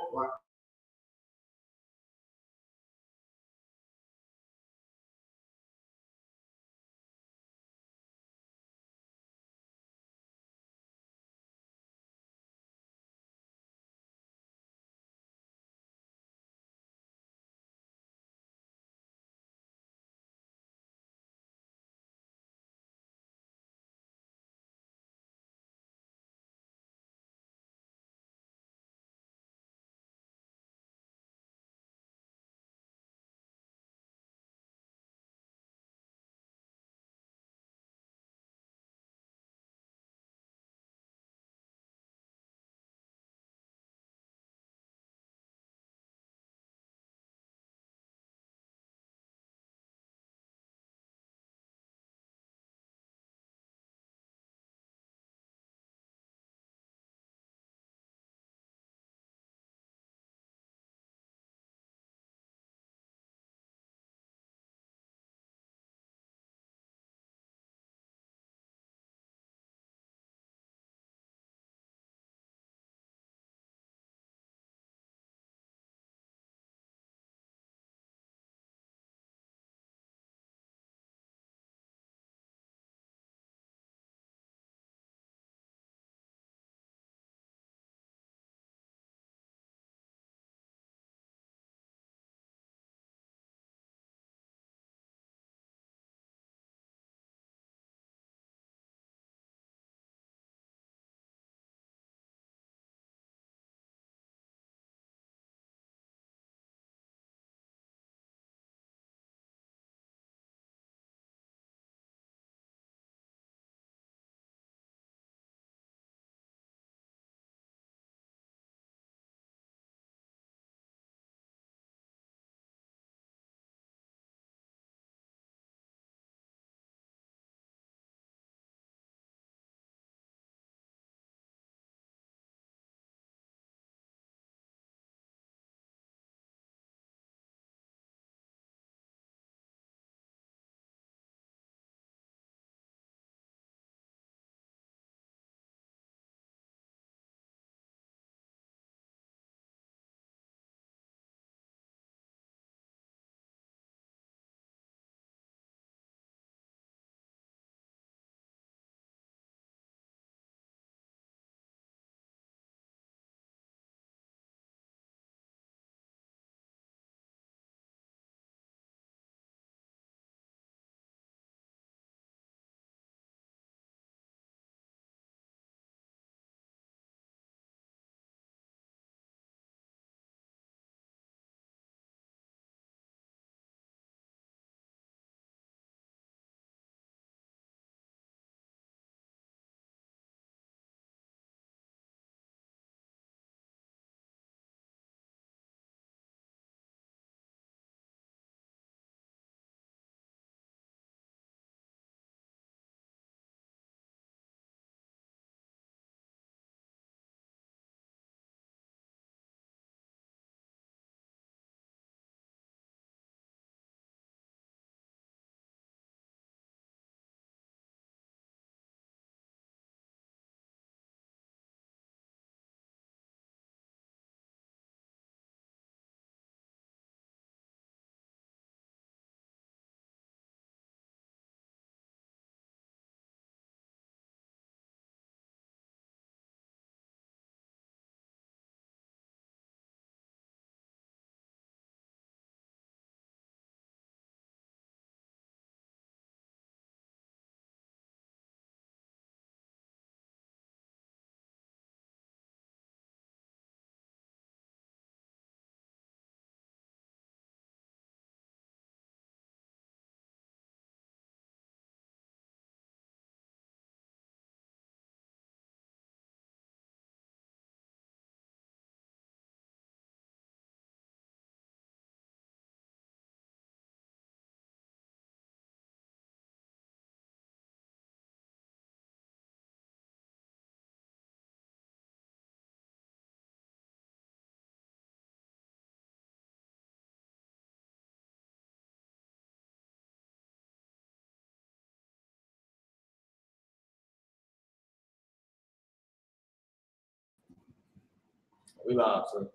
We live, sir.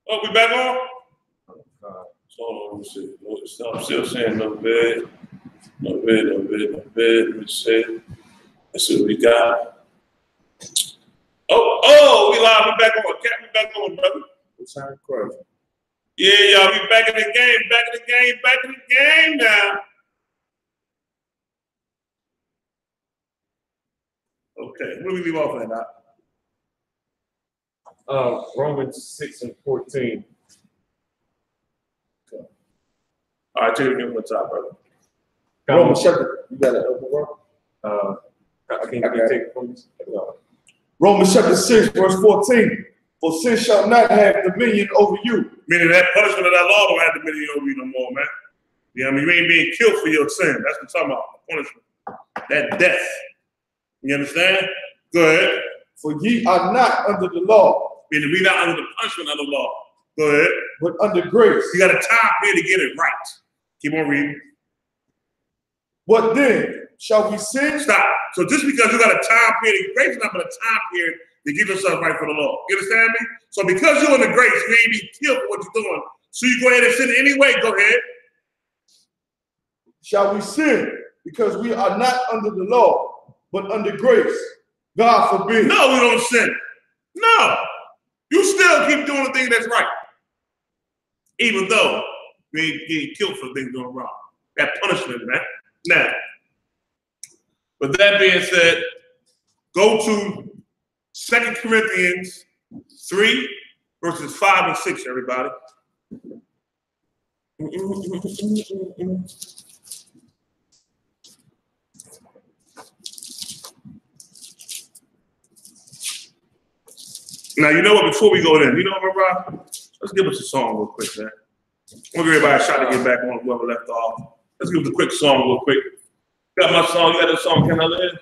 Oh, we back on? So, let me see. I'm still saying no bed. No bed, no bed, no bed. Let me see. Let's see what we got. Oh, we live. We back on. Cat, we back on, brother. What's that question? Yeah, y'all, we back in the game, back in the game, back in the game now. Okay, where do we leave off at now? Romans 6 and 14. Okay. All right, take it again from the top, brother. Romans chapter, you got it. I can take it from you. Romans chapter 6, verse 14. For sin shall not have dominion over you. Meaning that punishment of that law don't have dominion over you no more, man. You know what I mean? You ain't being killed for your sin. That's what I'm talking about. Punishment. That death. You understand? Go ahead. For ye are not under the law. Meaning we not under the punishment of the law. Go ahead. But under grace. You got a time period to get it right. Keep on reading. What then? Shall we sin? Stop. So just because you got a time period, grace is not but a time period to get yourself right for the law. You understand me? So because you're in the grace, you ain't be killed for what you're doing. So you go ahead and sin anyway. Go ahead. Shall we sin? Because we are not under the law, but under grace. God forbid. No, we don't sin. No. You still keep doing the thing that's right. Even though you ain't getting killed for the thing doing wrong. That punishment, man. Now, with that being said, go to 2 Corinthians 3, verses 5 and 6, everybody. Now, you know what? Before we go there, you know what, Rob? Let's give us a song real quick, man. We'll give everybody a shot to get back on whoever left off. Let's give us a quick song real quick. Got my song. You got the song, Can I Live?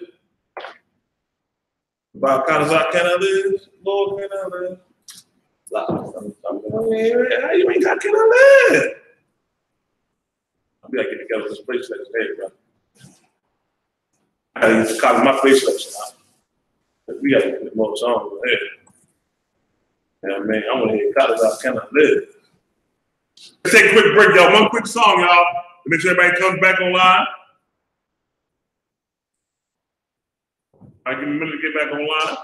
About kind of like, Can I Live? Lord, can I live? How you ain't got Can I Live? I'll be like, get together this place like this, bro. I need to copy my face like this. We got to get more songs over here. Yeah, man, I want to hear College out, Can I Live? Let's take a quick break, y'all. One quick song, y'all. To make sure everybody comes back online. I give me a minute to get back online.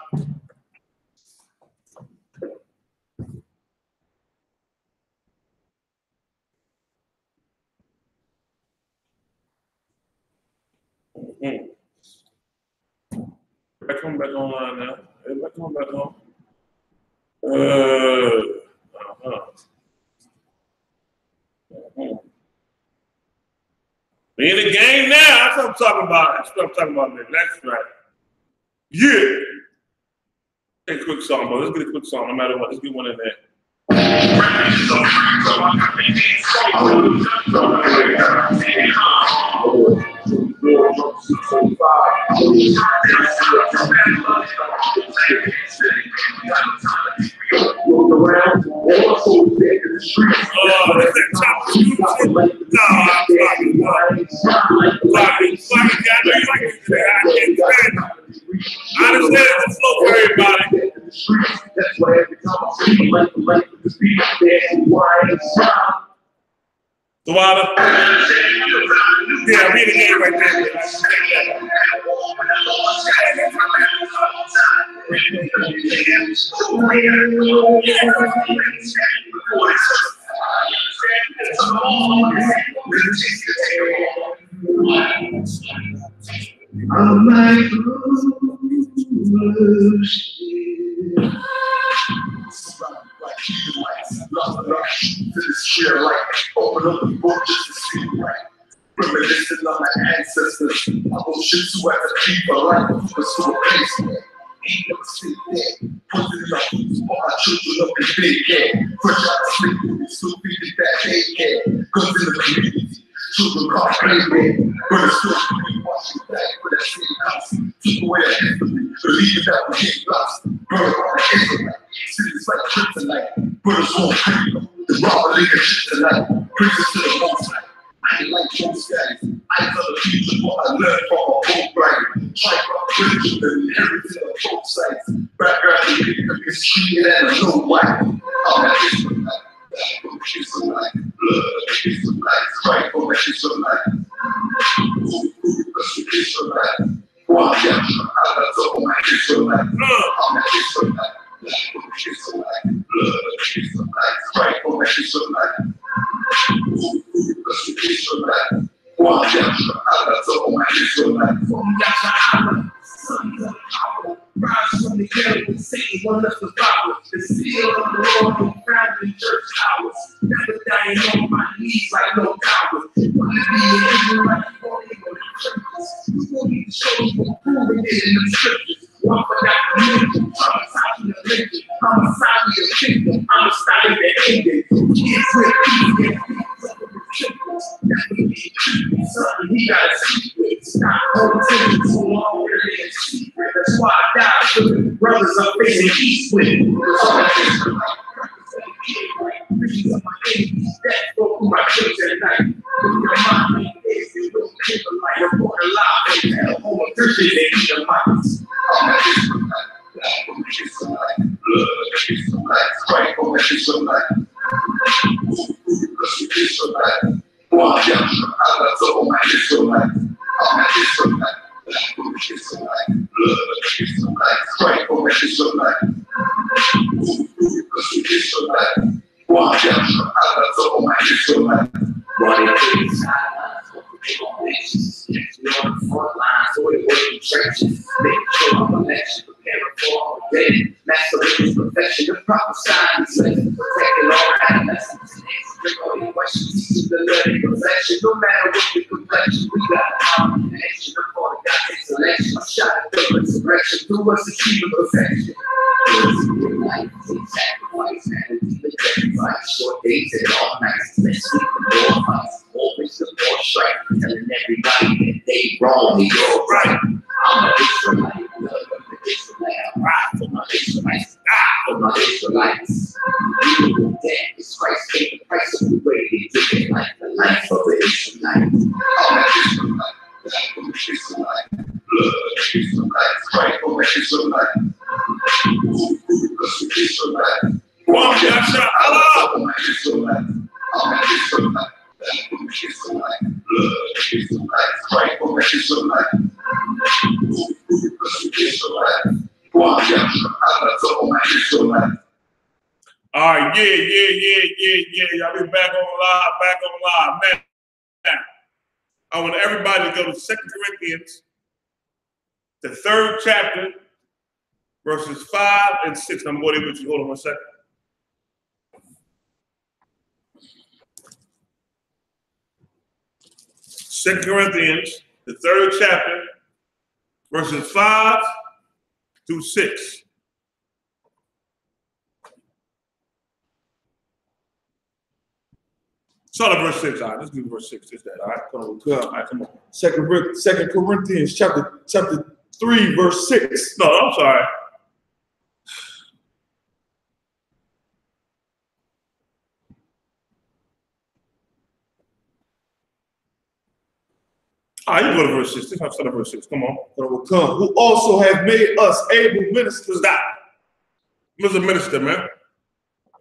Everybody coming back online now. Everybody coming back on. We in the game now. That's what I'm talking about. That's what I'm talking about, man. That's right. Yeah. Take a quick song, bro. Let's get a quick song, no matter what. Let's get one in there. I understand the flow for everybody. That's why every time I see the light with the speed, that's why it's wrong. Tawada? Yeah, read the game right there. I'm like to this sheer light, open up the book just to see right. Reminiscing on my ancestors, I will shoot you as a people like pursue a place. Ain't never seen that. Put it up, all my children up in big care. Fresh out of sleep, we still feeding that daycare. Cause in the community, children can't play there. But it's still pretty watching back for that same house. Keep away that history, believe that we get lost. Burn all the Israelite, cities like kryptonite. Brothers won't pray, the robber leader shit tonight. Praises to the most high. I ain't like those guys. I tell the future what I learned from a boat writer. Try to religion and inheritance of both sides. Back early, it's street and a no white. I'm not Israelite. Israelite. Blood, Israelite. Fight for Israelite. Israelite. One Yasha, Allah, so my Israelite. I'm not Israelite. Israelite. Blood, Israelite. Fight for Israelite. Israelite. One Yasha, Allah, so my Israelite. From Yasha, Allah, sons of power. Rise from the grave and Satan won us the power. The seal of the Lord and found in church towers. Never dying on my knees like no coward. Want to be an Israelite, you won't even go to churches. You won't need to show you who proving it in the scriptures. One for that religion, traumatized in the religion. I'm a side of your kingdom, I'm a style of the ending. Kids with peace, something he got a secret. Stop holding too long, really a secret. That's why I died for the brothers I'm facing peace with. Visions of my enemies that go through my dreams at night. With your mind, is you will keep a light. Report alive, and hell, home of Christians, they need the mics. I'm not Israelite. Israelite. Blood, Israelite. Fight for Israelite. Israelite. One Yasha, Allah, so my Israelite. I'm not Israelite. Israelite. Blood, Israelite. Fight for Israelite. Israelite. One Yasha, Allah, so my Israelite. Running through the sidelines, on the front lines, so they work in churches, making sure I'm election, preparing for all the day. Master perfection, the proper sign is protecting all adolescents. All the questions, teaching the learning perfection. No matter what the complexion, we got a power connection. The part of God's selection, a shot at the resurrection, through us achieving perfection. Life, sacrifice, vanity, the sacrifice, short days and all nights. Let's sleep the more fights, always the more strife, telling everybody that they wrong and you're right. I'm an Israelite, blood of the Israelite. I ride for my Israelites, die for my Israelites. Evil death is Christ paid the price of the way they did it, like the life of the Israelite. I'm an Israelite, blood of the Israelite. Blood, Israelite, fight for Israelite. Israelite. One Yasha, Allah. Israelite. I'm an Israelite. Israelite. Blood, Israelite, fight for Israelite. Israelite. One Yasha, Allah, so my Israelite. All right, yeah. Y'all be back on live, man. I want everybody to go to 2 Corinthians, the 3rd chapter, verses 5 and 6. I'm going to with you. Hold on 1 second. Second Corinthians, the 3rd chapter, verses 5 through 6. Start at verse 6. All right, let's do verse 6. Is that all right? All right, come on. 2 Corinthians chapter 3, verse 6. No, I'm sorry. All right, you go to verse 6. Let's start at verse 6. Come on. Who also have made us able ministers. Stop. Who's a minister, man?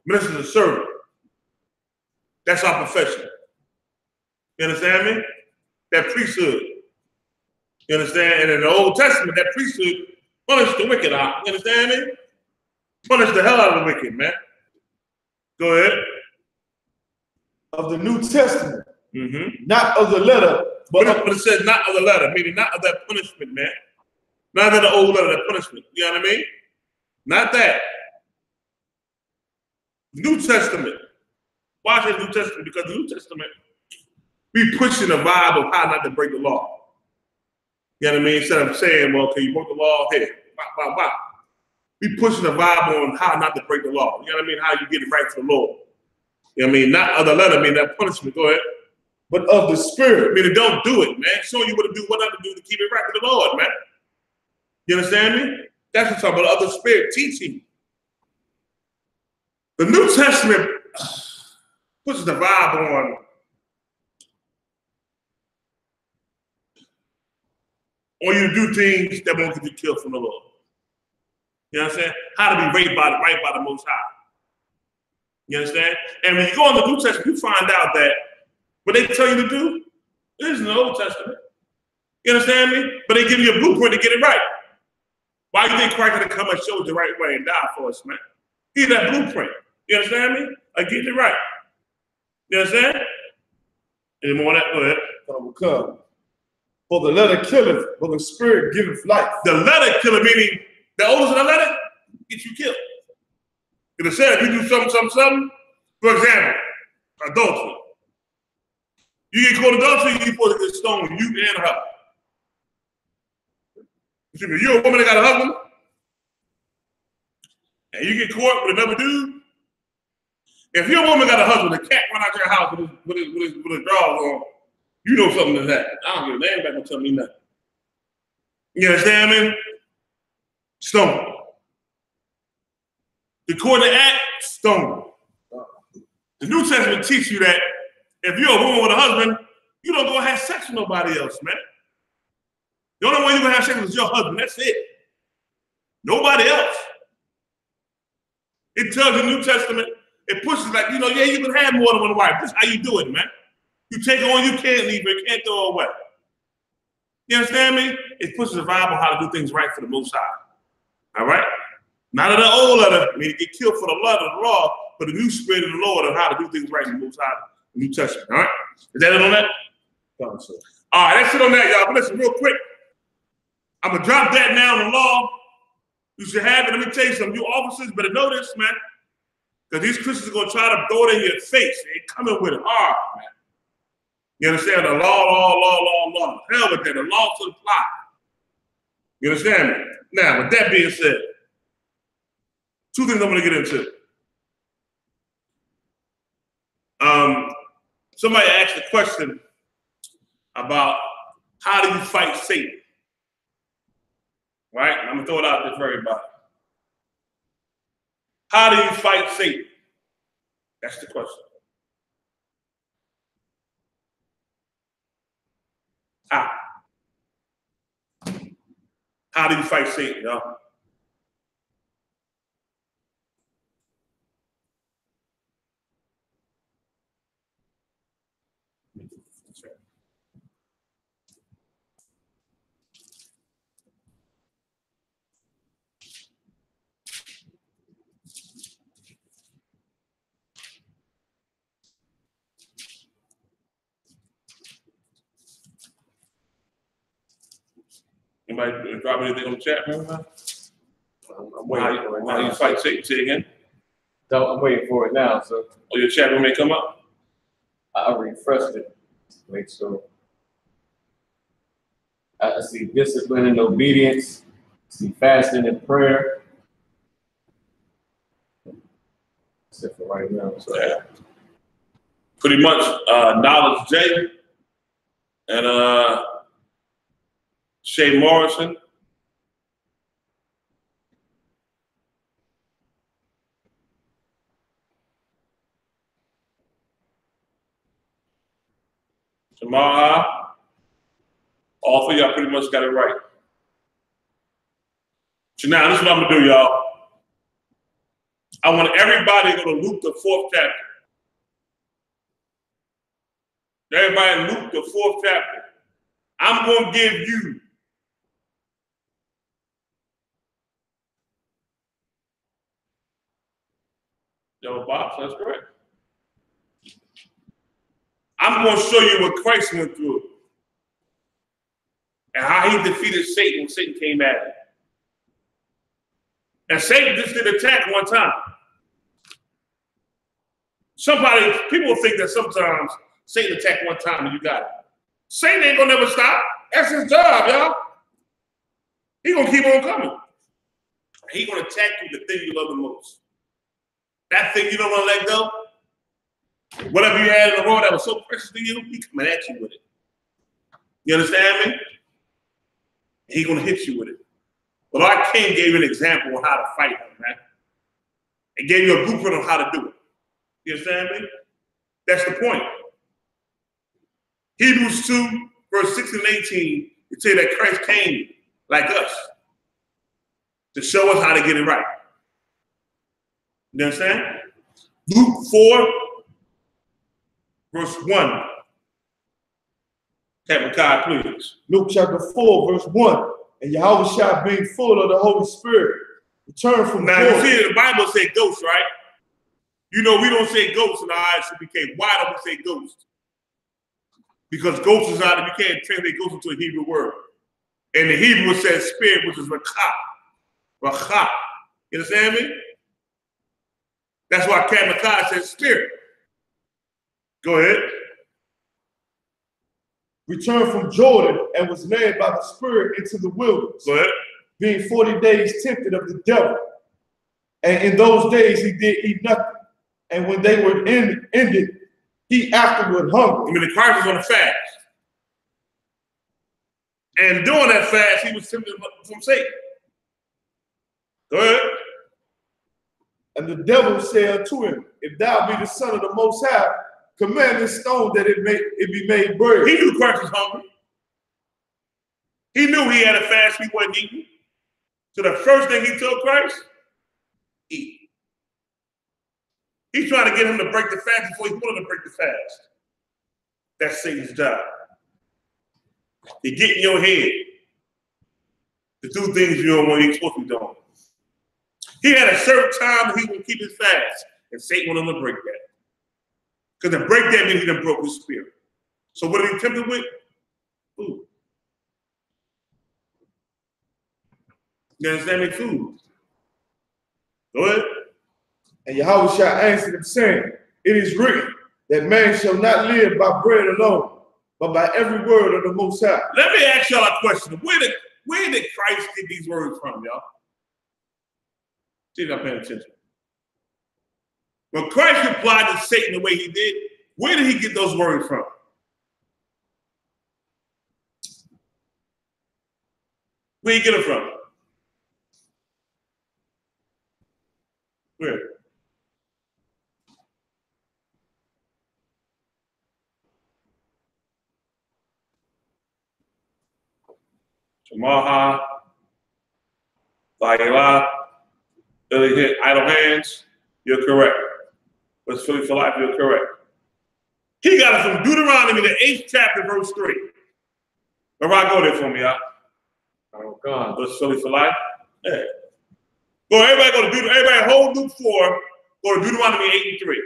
Minister is a servant. That's our profession. You understand me? That priesthood. You understand? And in the Old Testament, that priesthood punished the wicked out. You understand me? Punished the hell out of the wicked, man. Go ahead. Of the New Testament. Not of the letter. But it says not of the letter, meaning not of that punishment, man. Not of the old letter, that punishment. You know what I mean? Not that. New Testament. Why is it New Testament? Because the New Testament, we pushing the vibe of how not to break the law. You know what I mean? Instead of saying, well, okay, you broke the law, hey, bop. We pushing the vibe on how not to break the law. You know what I mean? How you get it right for the Lord. You know what I mean? Not of the letter, meaning that punishment. Go ahead. But of the Spirit. Meaning don't do it, man. Showing you what to do, what not to do to keep it right with the Lord, man. You understand me? That's what I'm talking about. Of the Spirit teaching. The New Testament puts the vibe on you to do things that won't get you killed from the Lord. You understand? How to be right by the Most High. You understand? And when you go in the New Testament, you find out that what they tell you to do is in the Old Testament. You understand me? But they give you a blueprint to get it right. Why do you think Christ had to come and show us the right way and die for us, man? He's that blueprint. You understand me? I get it right. You understand? Any more of that? Go ahead. Come. For the letter killeth, but the spirit giveth life. The letter killer, meaning the oldest of the letter, gets you killed. It said if you do something, for example, adultery. You get caught adultery, you're supposed to get stoned, you and her. You're a woman that got a husband, and you get caught with another dude. If your woman got a husband, the cat run out your house with his drawers on, you know something is happening. I don't give a damn, back gonna tell me nothing. You understand me? Stone. The court of act, stone. The New Testament teaches you that if you're a woman with a husband, you don't go have sex with nobody else, man. The only way you're gonna have sex with is your husband. That's it. Nobody else. It tells you in the New Testament, it pushes like, yeah, you can have more than one wife. This is how you do it, man. You take her on, you can't leave her, you can't throw her away. You understand me? It pushes the vibe on how to do things right for the Most High. All right? Not of the old letter, I mean, get killed for the letter of the law, but the new spirit of the Lord of how to do things right in the Most High, the New Testament. All right? Is that it on that? All right, that's it on that, y'all. But listen, real quick. I'm going to drop that now in the law. You should have it. Let me tell you something. You officers better know this, man. Because these Christians are going to try to throw it in your face. They're coming with it hard, man. You understand? The law. Hell with that. The law should apply. You understand me? Now, with that being said, two things I'm going to get into. Somebody asked a question about how do you fight Satan? Right? I'm going to throw it out there for everybody. How do you fight Satan? That's the question. How do you fight Satan, y'all? Anybody drop anything on the chat? I'm waiting for it now. How you fight Satan? Say again. So I'm waiting for it now. So. Oh, your chat room may come up? I refreshed it. Make sure. I see discipline and obedience. I see fasting and prayer. That's it for right now. So. Yeah. Pretty much Knowledge J and Shay Morrison. Tomorrow, all three of y'all pretty much got it right. So now, this is what I'm gonna do, y'all. I want everybody to go to Luke, the 4th chapter. Everybody in Luke, the 4th chapter. I'm gonna give you box, that's correct. I'm going to show you what Christ went through and how he defeated Satan when Satan came at him. And Satan just did attack one time. People think that sometimes Satan attacked one time and you got it. Satan ain't gonna never stop. That's his job, y'all. He gonna keep on coming. He gonna attack you, the thing you love the most. That thing you don't wanna let go. Whatever you had in the world that was so precious to you, he coming at you with it. You understand me? He gonna hit you with it. But our king gave you an example of how to fight him, man. It gave you a blueprint on how to do it. You understand me? That's the point. Hebrews 2, verse 16 and 18, it say that Christ came like us. to show us how to get it right. You understand? Luke 4, verse 1. T.D.JAKES, please. Luke chapter 4, verse 1. And Yahushua, being full of the Holy Spirit, returned from Now, Jordan. you see, the Bible say ghost, right? You know, we don't say ghost in our I.S.U.P.K. Why don't we say ghost? Because ghost is not, you can't translate ghost into a Hebrew word. And the Hebrew says spirit, which is rakha. Rakha. You understand me? That's why T.D.JAKES says spirit. Go ahead. Returned from Jordan and was led by the Spirit into the wilderness. Go ahead. Being 40 days tempted of the devil. And in those days he did eat nothing. And when they were ended, he afterward hungry. I mean, the Christ was on a fast. And during that fast, he was tempted from Satan. Go ahead. And the devil said unto him, if thou be the Son of the Most High, command this stone that it be made bread. He knew Christ was hungry. He knew he had a fast, he wasn't eating. So the first thing he told Christ, eat. He's trying to get him to break the fast before he wanted to break the fast. That's Satan's job. To get in your head to do things you don't want, you're supposed to be doing. He had a certain time that he would keep his fast, and Satan wanted him to break that. Because to break that means he done broke his spirit. So what did he tempt him with? Food. You understand me? Food. Go ahead. And Yahushua answered him, saying, it is written that man shall not live by bread alone, but by every word of the Most High. Let me ask y'all a question. Where did Christ get these words from, y'all? See if I'm paying attention. When Christ replied to Satan the way he did, where did he get those words from? Where did he get them from? Where? Shamaha, Vayela, Billy hit idle hands, you're correct. What's Philly for life, you're correct. He got it from Deuteronomy, the 8th chapter, verse 3. Where go there for me, y'all? Oh, God. What's Philly for life? Yeah. Go, everybody go to Deuteronomy, everybody hold Luke 4, go to Deuteronomy 8 and 3.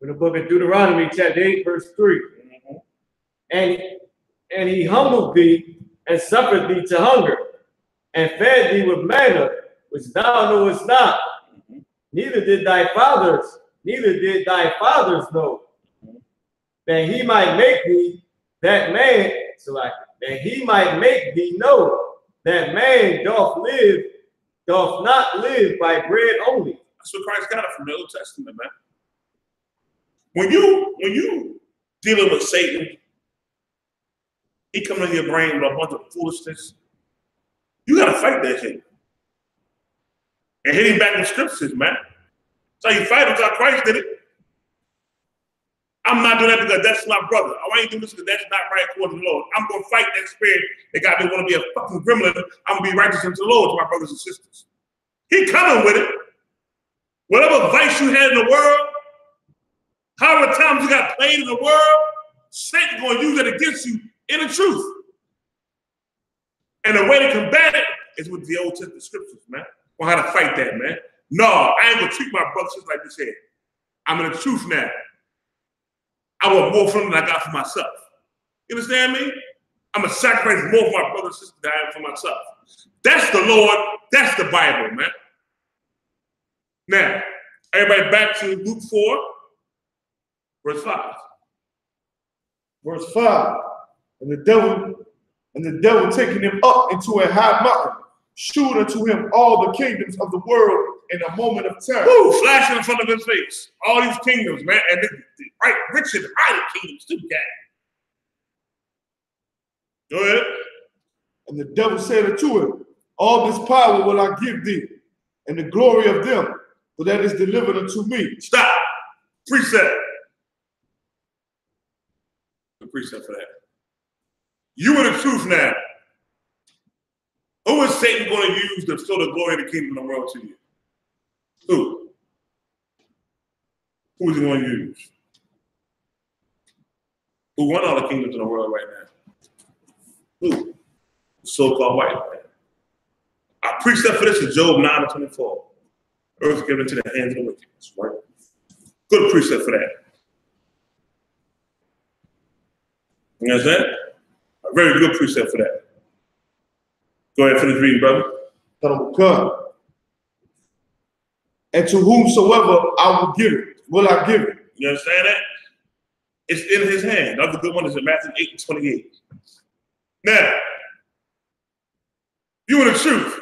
In the book of Deuteronomy, chapter 8, verse 3. And he humbled thee and suffered thee to hunger, and fed thee with manna, which thou knowest not, neither did thy fathers know, that he might make thee that man, that he might make thee know that man doth not live by bread only. That's what Christ got it from the Old Testament, man. When you dealing with Satan, he comes in your brain with a bunch of foolishness. You gotta fight that shit. And hit him back in scriptures, man. So you fight him, how Christ did it. I'm not doing that because that's my brother. I ain't doing this because that's not right according to the Lord. I'm gonna fight that spirit that got me want to be a fucking gremlin. I'm gonna be righteous unto the Lord to my brothers and sisters. He coming with it. Whatever vice you had in the world, however times you got played in the world, Satan's gonna use it against you in the truth. And the way to combat it is with the Old Testament scriptures, man. On how to fight that, man. No, I ain't gonna treat my brothers just like this here. I'm in the truth now. I want more from them than I got for myself. You understand me? I'm gonna sacrifice more for my brothers and sisters than I am for myself. That's the Lord, that's the Bible, man. Now, everybody back to Luke 4, verse 5. Verse 5. And the devil taking him up into a high mountain, shewed unto him all the kingdoms of the world in a moment of time. Woo, flashing in front of his face. All these kingdoms, man. And right, rich and mighty kingdoms too, guy. Go ahead. And the devil said unto him, all this power will I give thee, and the glory of them, for that is delivered unto me. Stop. Precept. The precept for that. You in the truth now. Who is Satan going to use to show the glory of the kingdom of the world to you? Who? Who is he going to use? Who won all the kingdoms in the world right now? Who? The so-called white man. Our precept for this is Job 9:24. Earth given to the hands of the wicked. Right? Good precept for that. You understand? A very good precept for that. Go ahead, finish reading, brother. And to whomsoever I will give it, will I give it. You understand that? It's in his hand. Another good one is in Matthew 8:28. Now, you in the truth.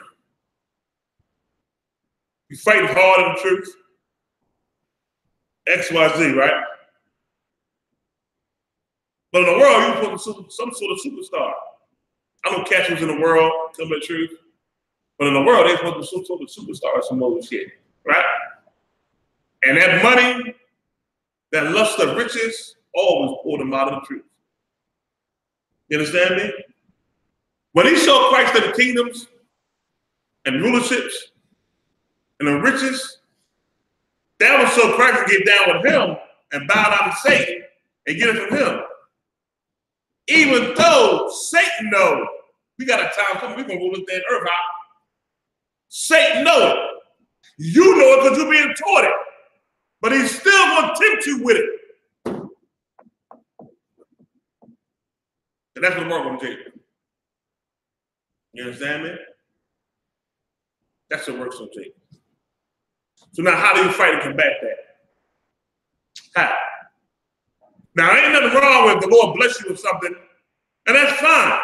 You fighting hard in the truth. XYZ, right? But in the world, you're supposed to some sort of superstar. I don't catch who's in the world, tell me the truth. But in the world, they're supposed to be some sort of superstar, some other shit, right? And that money, that lust of riches, always pulled them out of the truth. You understand me? When he showed Christ the kingdoms and rulerships and the riches, that was so Christ would get down with him and bow down to Satan and get it from him. Even though Satan knows we got a time coming, we're going to rule this damn earth out. Satan knows it. You know it because you're being taught it. But he's still going to tempt you with it. And that's what the world going to take. You understand me? That's what work's going to take. So now how do you fight and combat that? How? Now, ain't nothing wrong with the Lord bless you with something, and that's fine.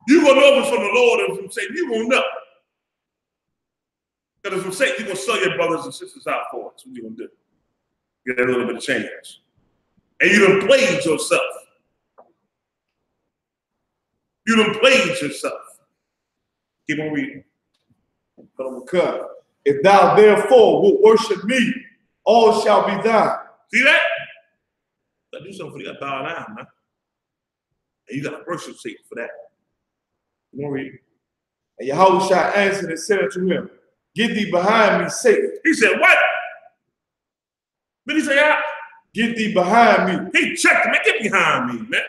You're going to know if it's from the Lord or from Satan. You're going to know. Because if it's from Satan, you're going to sell your brothers and sisters out for it. That's what you're going to do. Get a little bit of change. And you done played yourself. You done played yourself. Keep on reading. If thou therefore wilt worship me, all shall be thine. See that? You gotta do something for you. You gotta bow down, man. And you gotta worship Satan for that. Keep on reading. And Yahweh shall answer and said unto him, Get thee behind me, Satan. He said, what? What did he say? Get thee behind me. He checked me. Get behind me, man.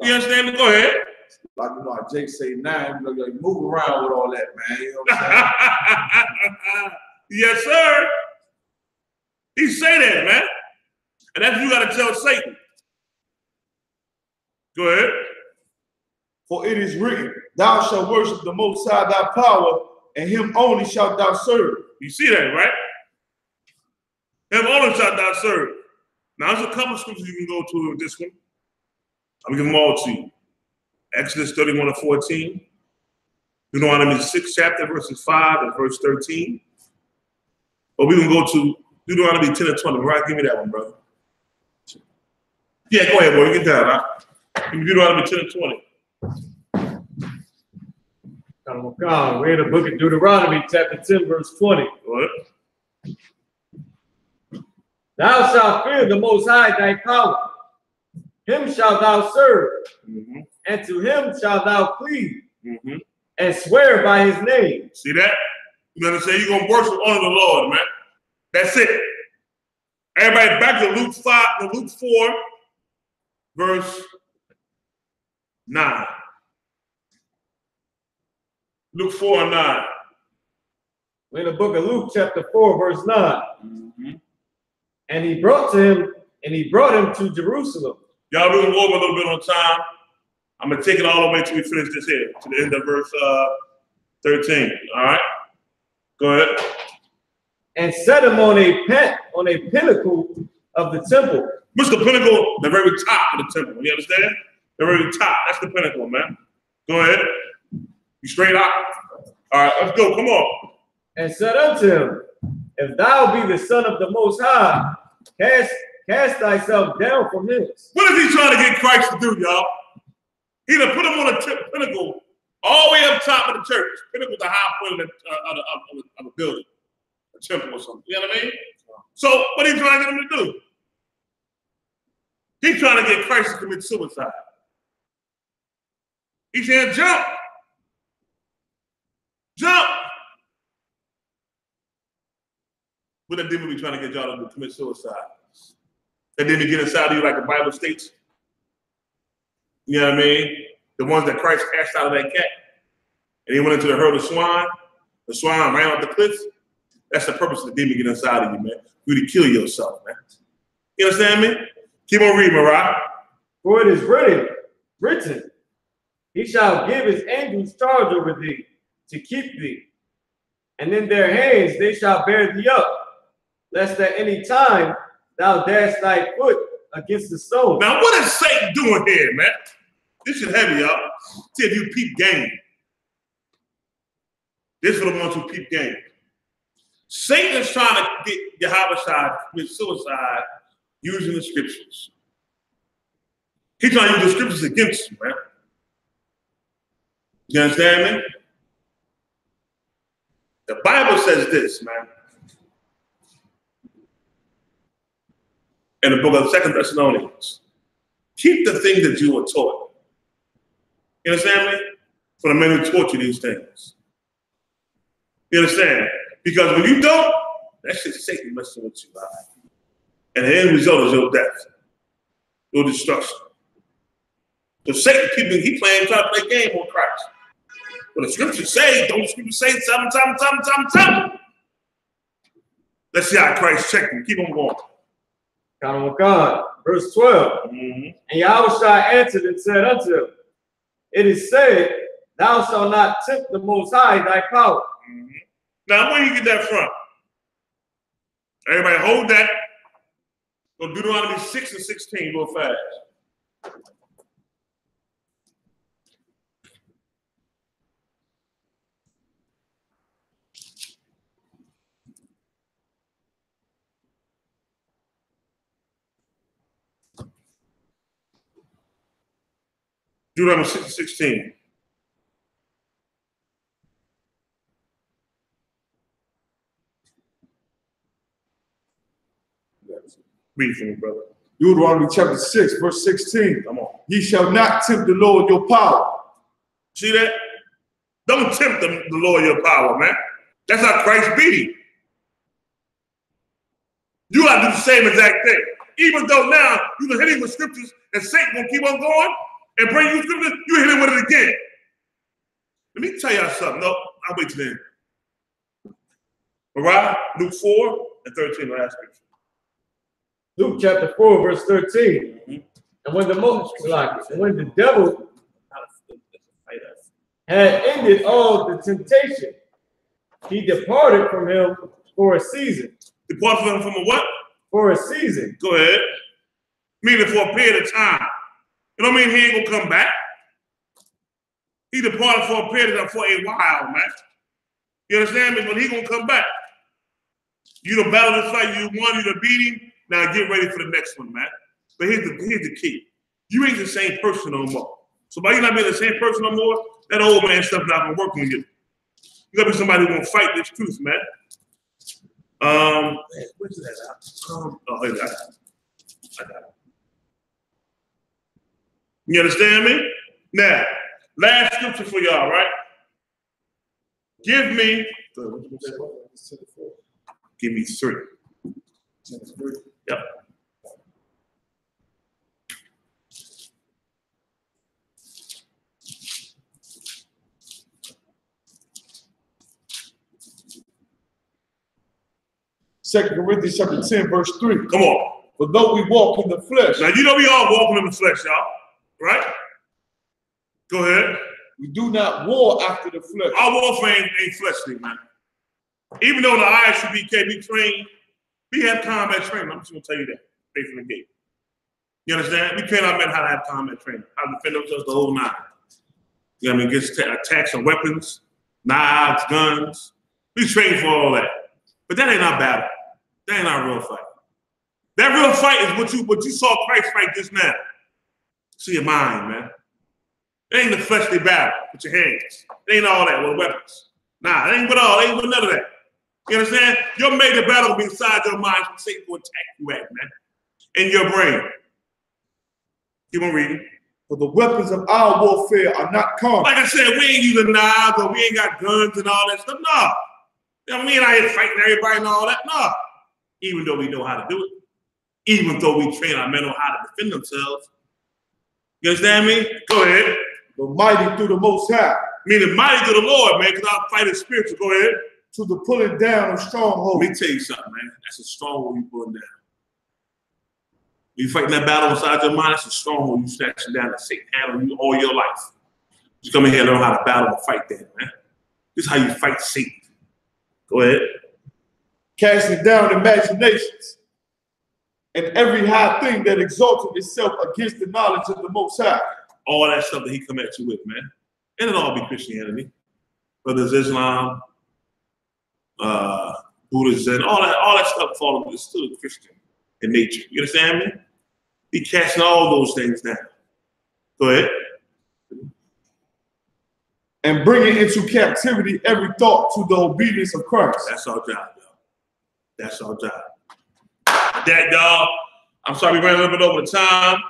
You understand me? Go ahead. Like, you know, how Jake say now, you know, move around with all that, man. You know what I'm saying? Yes, sir. He say that, man. And that's what you got to tell Satan. Go ahead. For it is written, Thou shalt worship the Most High thy power, and him only shalt thou serve. You see that, right? Him only shalt thou serve. Now, there's a couple of scriptures you can go to with this one. I'm going to give them all to you. Exodus 31:14. Deuteronomy 6 chapter, verses 5 and verse 13. Or we can go to Deuteronomy 10:20. Right, give me that one, brother. Yeah, go ahead, boy. Get down. Give me Deuteronomy 10:20. Come. We're in the book of Deuteronomy, chapter 10, verse 20. What? Thou shalt fear the Most High thy power. Him shalt thou serve, and to him shalt thou cleave, and swear by his name. See that? You're going to say you're going to worship under the Lord, man. That's it. Everybody back to Luke 4, verse 9. Luke 4:9. We're in the book of Luke, chapter 4, verse 9. And he brought him to Jerusalem. Y'all moving over a little bit on time. I'm going to take it all the way till we finish this here, to the end of verse 13. All right? Go ahead. And set him on a pinnacle of the temple. What's the pinnacle? The very top of the temple. You understand? The very top. That's the pinnacle, man. Go ahead. You straight out. All right, let's go. Come on. And said unto him, If thou be the Son of the Most High, cast thyself down from hence. What is he trying to get Christ to do, y'all? He done put him on a pinnacle all the way up top of the church. Pinnacle is the high point of a building, a temple or something. You know what I mean? So what are you trying to get him to do? He's trying to get Christ to commit suicide. He said, jump. What that demon be trying to get y'all to do? Commit suicide. That demon get inside of you like the Bible states. You know what I mean? The ones that Christ cast out of that cat. And he went into the herd of swine. The swine ran off the cliff. That's the purpose of the demon getting inside of you, man. You to kill yourself, man. You understand me? Keep on reading, Mariah. For it is written, he shall give his angels charge over thee, to keep thee. And in their hands they shall bear thee up, lest at any time thou dash thy foot against the stone. Now, what is Satan doing here, man? This is heavy, y'all. See if you peep game. This is for the ones who peep game. Satan is trying to get Yahweh to commit suicide using the scriptures. He's trying to use the scriptures against you, man. You understand me? The Bible says this, man. In the book of 2 Thessalonians. Keep the things that you were taught. You understand me? For the men who taught you these things. You understand? Because when you don't, that shit's Satan messing with you. Right? And the end result is your death, your destruction. So Satan, he playing, trying to play game on Christ. But the scriptures say, don't the scriptures say something. Let's see how Christ checked him. Keep on going. Count on God. Verse 12. And Yahweh answered and said unto him, it is said, thou shalt not tempt the Most High thy power. Now, where do you get that from? Everybody hold that. Go Deuteronomy 6 and 16 real fast. Deuteronomy 6 and 16. Read for me, brother. Deuteronomy chapter 6, verse 16. Come on. Ye shall not tempt the Lord your power. See that? Don't tempt the Lord your power, man. That's how Christ beat him. You got to do the same exact thing. Even though now you can hit him with scriptures and Satan will keep on going and bring you scriptures, you hit him with it again. Let me tell y'all something. No, I'll wait till then. All right? Luke 4 and 13, last scripture. Luke chapter 4, verse 13. And when the devil had ended all the temptation, he departed from him for a season. Depart from him from a what? For a season. Go ahead. Meaning for a period of time. You don't mean he ain't gonna come back. He departed for a period of for a while, man. You understand me? But he gonna come back. You done battled this fight, you won, you done beat him. Now get ready for the next one, man. But here's the key. You ain't the same person no more. So by you not being the same person no more, that old man stuff not gonna work on you. You gotta be somebody who gonna fight this truth, man. Where's that? Oh, I got it. You understand me? Now, last scripture for y'all, right? Give me 3. Yep. Second Corinthians chapter 10, verse 3. Come on. For though we walk in the flesh. Now, you know we all walking in the flesh, y'all. Right? Go ahead. We do not war after the flesh. Our warfare ain't fleshly, man. Even though the I.S.U.P.K. we train, we have combat training. I'm just going to tell you that. Straight from the gate. You understand? We train our men how to have combat training. How to defend themselves the whole nine. You know what I mean? Against attacks and weapons, knives, guns. We train for all that. But that ain't our battle. That ain't our real fight. That real fight is what you saw Christ fight just now. See your mind, man. It ain't the fleshly battle with your hands. It ain't all that with weapons. Nah, it ain't with all. It ain't with none of that. You understand? Your major battle will be inside your mind. Satan will attack you at, man. In your brain. Keep on reading. For the weapons of our warfare are not carnal. Like I said, we ain't using knives or we ain't got guns and all that stuff. No. You know, we ain't out here fighting everybody and all that. No. even though we know how to do it, even though we train our men on how to defend themselves. You understand me? Go ahead. But mighty through the Most High. Meaning mighty to the Lord, man, because our fight is spiritual. Go ahead. To the pulling down of strongholds. Let me tell you something, man. That's a stronghold you pulling down. You fighting that battle inside your mind, that's a stronghold you snatching down that Satan had on you all your life. You come in here and learn how to battle and fight that, man. This is how you fight Satan. Go ahead. Casting down imaginations and every high thing that exalted itself against the knowledge of the Most High. All that stuff that he come at you with, man. And it'll all be Christianity. Whether it's Islam, Buddhism, all that stuff falls is still Christian in nature. You understand me? He casting all those things down. Go ahead. And bringing into captivity every thought to the obedience of Christ. That's our job, y'all. That's our job. That, y'all, I'm sorry we ran a little bit over the time.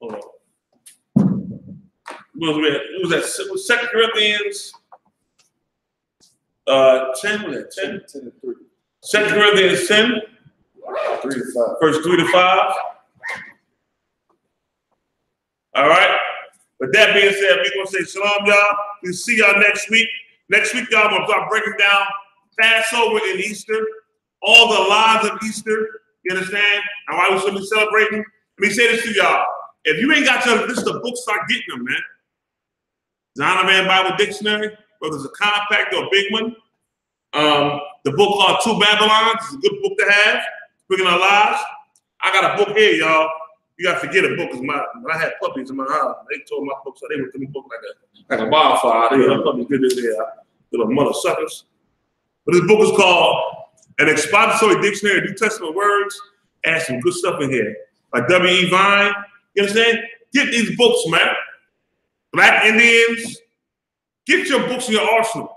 Hold on. What was that? 2 Corinthians 10, was that 10? 10 and 3. 2 Corinthians 10, 3 to 5. verse 3 to 5. All right. With that being said, we're going to say shalom, y'all. We'll see y'all next week. Next week, y'all, I'm going to start breaking down Passover and Easter, all the lies of Easter. You understand? And why we should be celebrating. Let me say this to y'all. If you ain't got your list of books, start getting them, man. Zondervan Bible Dictionary, whether it's a compact or a big one. The book called Two Babylons is a good book to have. Speaking of lies, I got a book here, y'all. You got to forget a book because when I had puppies in my house, they tore my book, so they went through my book like a wildfire. They had puppies good in there, little mother suckers. But this book is called An Expository Dictionary of New Testament Words. Add some good stuff in here. By W.E. Vine. You understand? Get these books, man. Black Indians, get your books in your arsenal.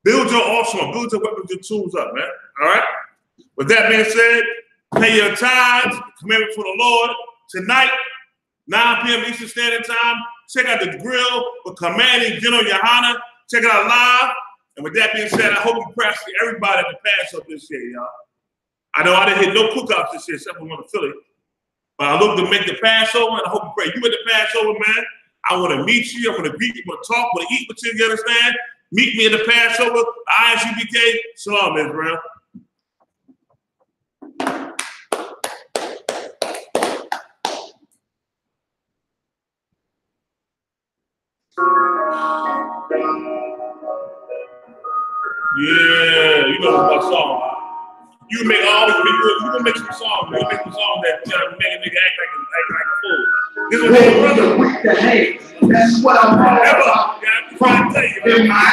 Build your arsenal. Build your weapons, your tools up, man. All right? With that being said, pay your tithes, commandment for the Lord. Tonight, 9 p.m. Eastern Standard Time, check out the grill for Commanding Gen.YAHANNA. Check it out live. And with that being said, I hope you press everybody at the Passover this year, y'all. I know I didn't hit no cookouts this year, except for one in Philly. But I look to make the Passover, and I hope you pray. You at the Passover, man. I want to meet you. I want to greet you. I want to talk. I want to eat with you. You understand? Meet me at the Passover. I.S.U.P.K. Shalom, Israel. Yeah, you know my song. You make always you gonna make some songs. You make some songs that make a nigga act like a fool. This is what brother with the hate. That's what I'm about. I'm trying to tell you. In my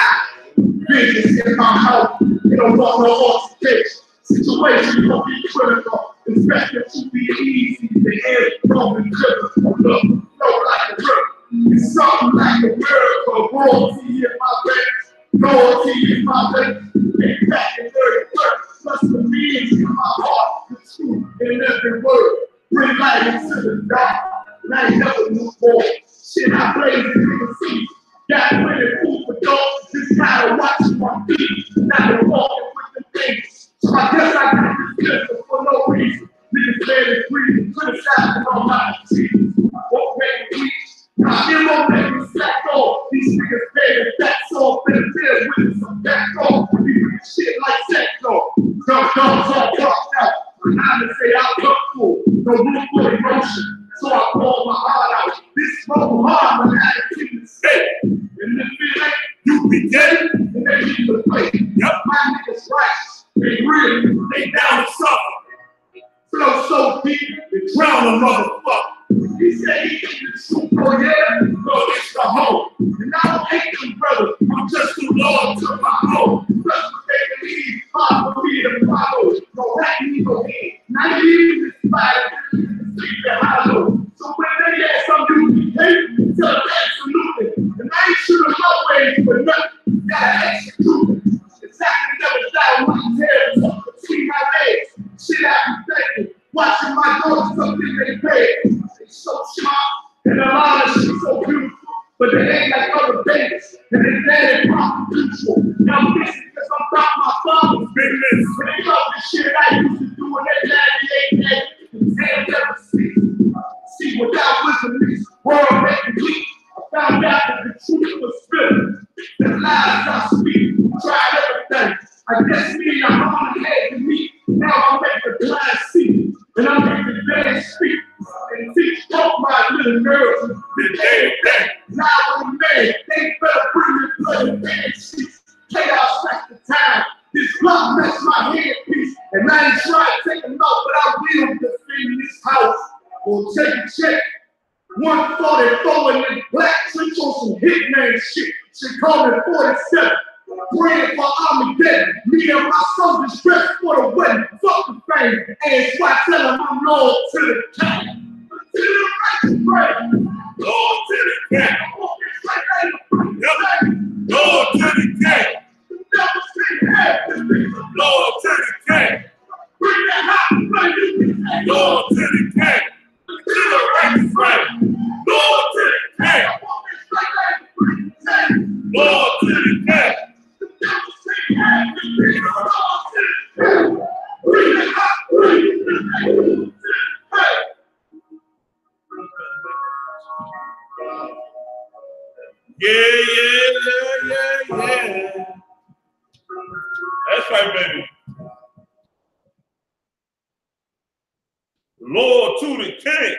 business, in my house, you don't want no altercation. Situation don't be critical. Expect it to be easy. The end don't be critical. Look, like a river. It's something like a miracle. Royalty in my veins. Loyalty in my veins. And back in 31st. Plus the means in my heart. The truth in every word. Bring light into the dark. And I ain't never move forward. Shit, I blaze it in the sea. Got plenty food for dogs. Just gotta watch my feet. Now they're walking with the things. So I guess I got this pistol for no reason. Niggas let it breathe. Criticizing all my cheese. Won't make me bleach. Now they won't make me slack off. These niggas better backs off. Better deal with some back off. We bring shit like sex off. Dumb dogs all dropped out. Behind to say I look cool. No room for emotion. So I pour my heart out. This road hard, but I keep it safe. And if it ain't, you be dead. And they keep the play. Yep, my niggas righteous. They real. They down to suffer. Flow so deep, they drown a motherfucker. He said he ain't the soup, oh yeah, no, it's the hoe. And I don't hate them, brother. I'm just too loyal to my home. Plus what they believe, hard for me to follow. No right, no head. Not even inspired. Hollow. So when they ask something you hate, tell them absolutely. And I ain't shooting my ways for nothing. Gotta execute it. Exactly never die with my tail between my legs. Shit I be thinking. Watching my daughters something they pay. They so smart and a lot of shit so beautiful. But they ain't like other babies. And they dead and proper mutual. Now I'm missing because I'm about my father. the day back. Now I'm mad, they better bring me blood and bad sheets. Chaos like the time. This block makes my headpiece. And I ain't trying to take them out, but I will defend this house. Or take a check. 144 in this black switch on some hitman shit. She called me 47. Praying for Armageddon. Me and my soldiers dressed for the wedding. Fuck the fame. And so I tell them I'm loyal to the king. To the righteous brave. Lord to the king. Lord to the king. Lord to the king. Bring that hot flame. Lord to the king. To the righteous brave. Lord to the king. Lord to the king. Yeah. That's right, baby. Lord to the king.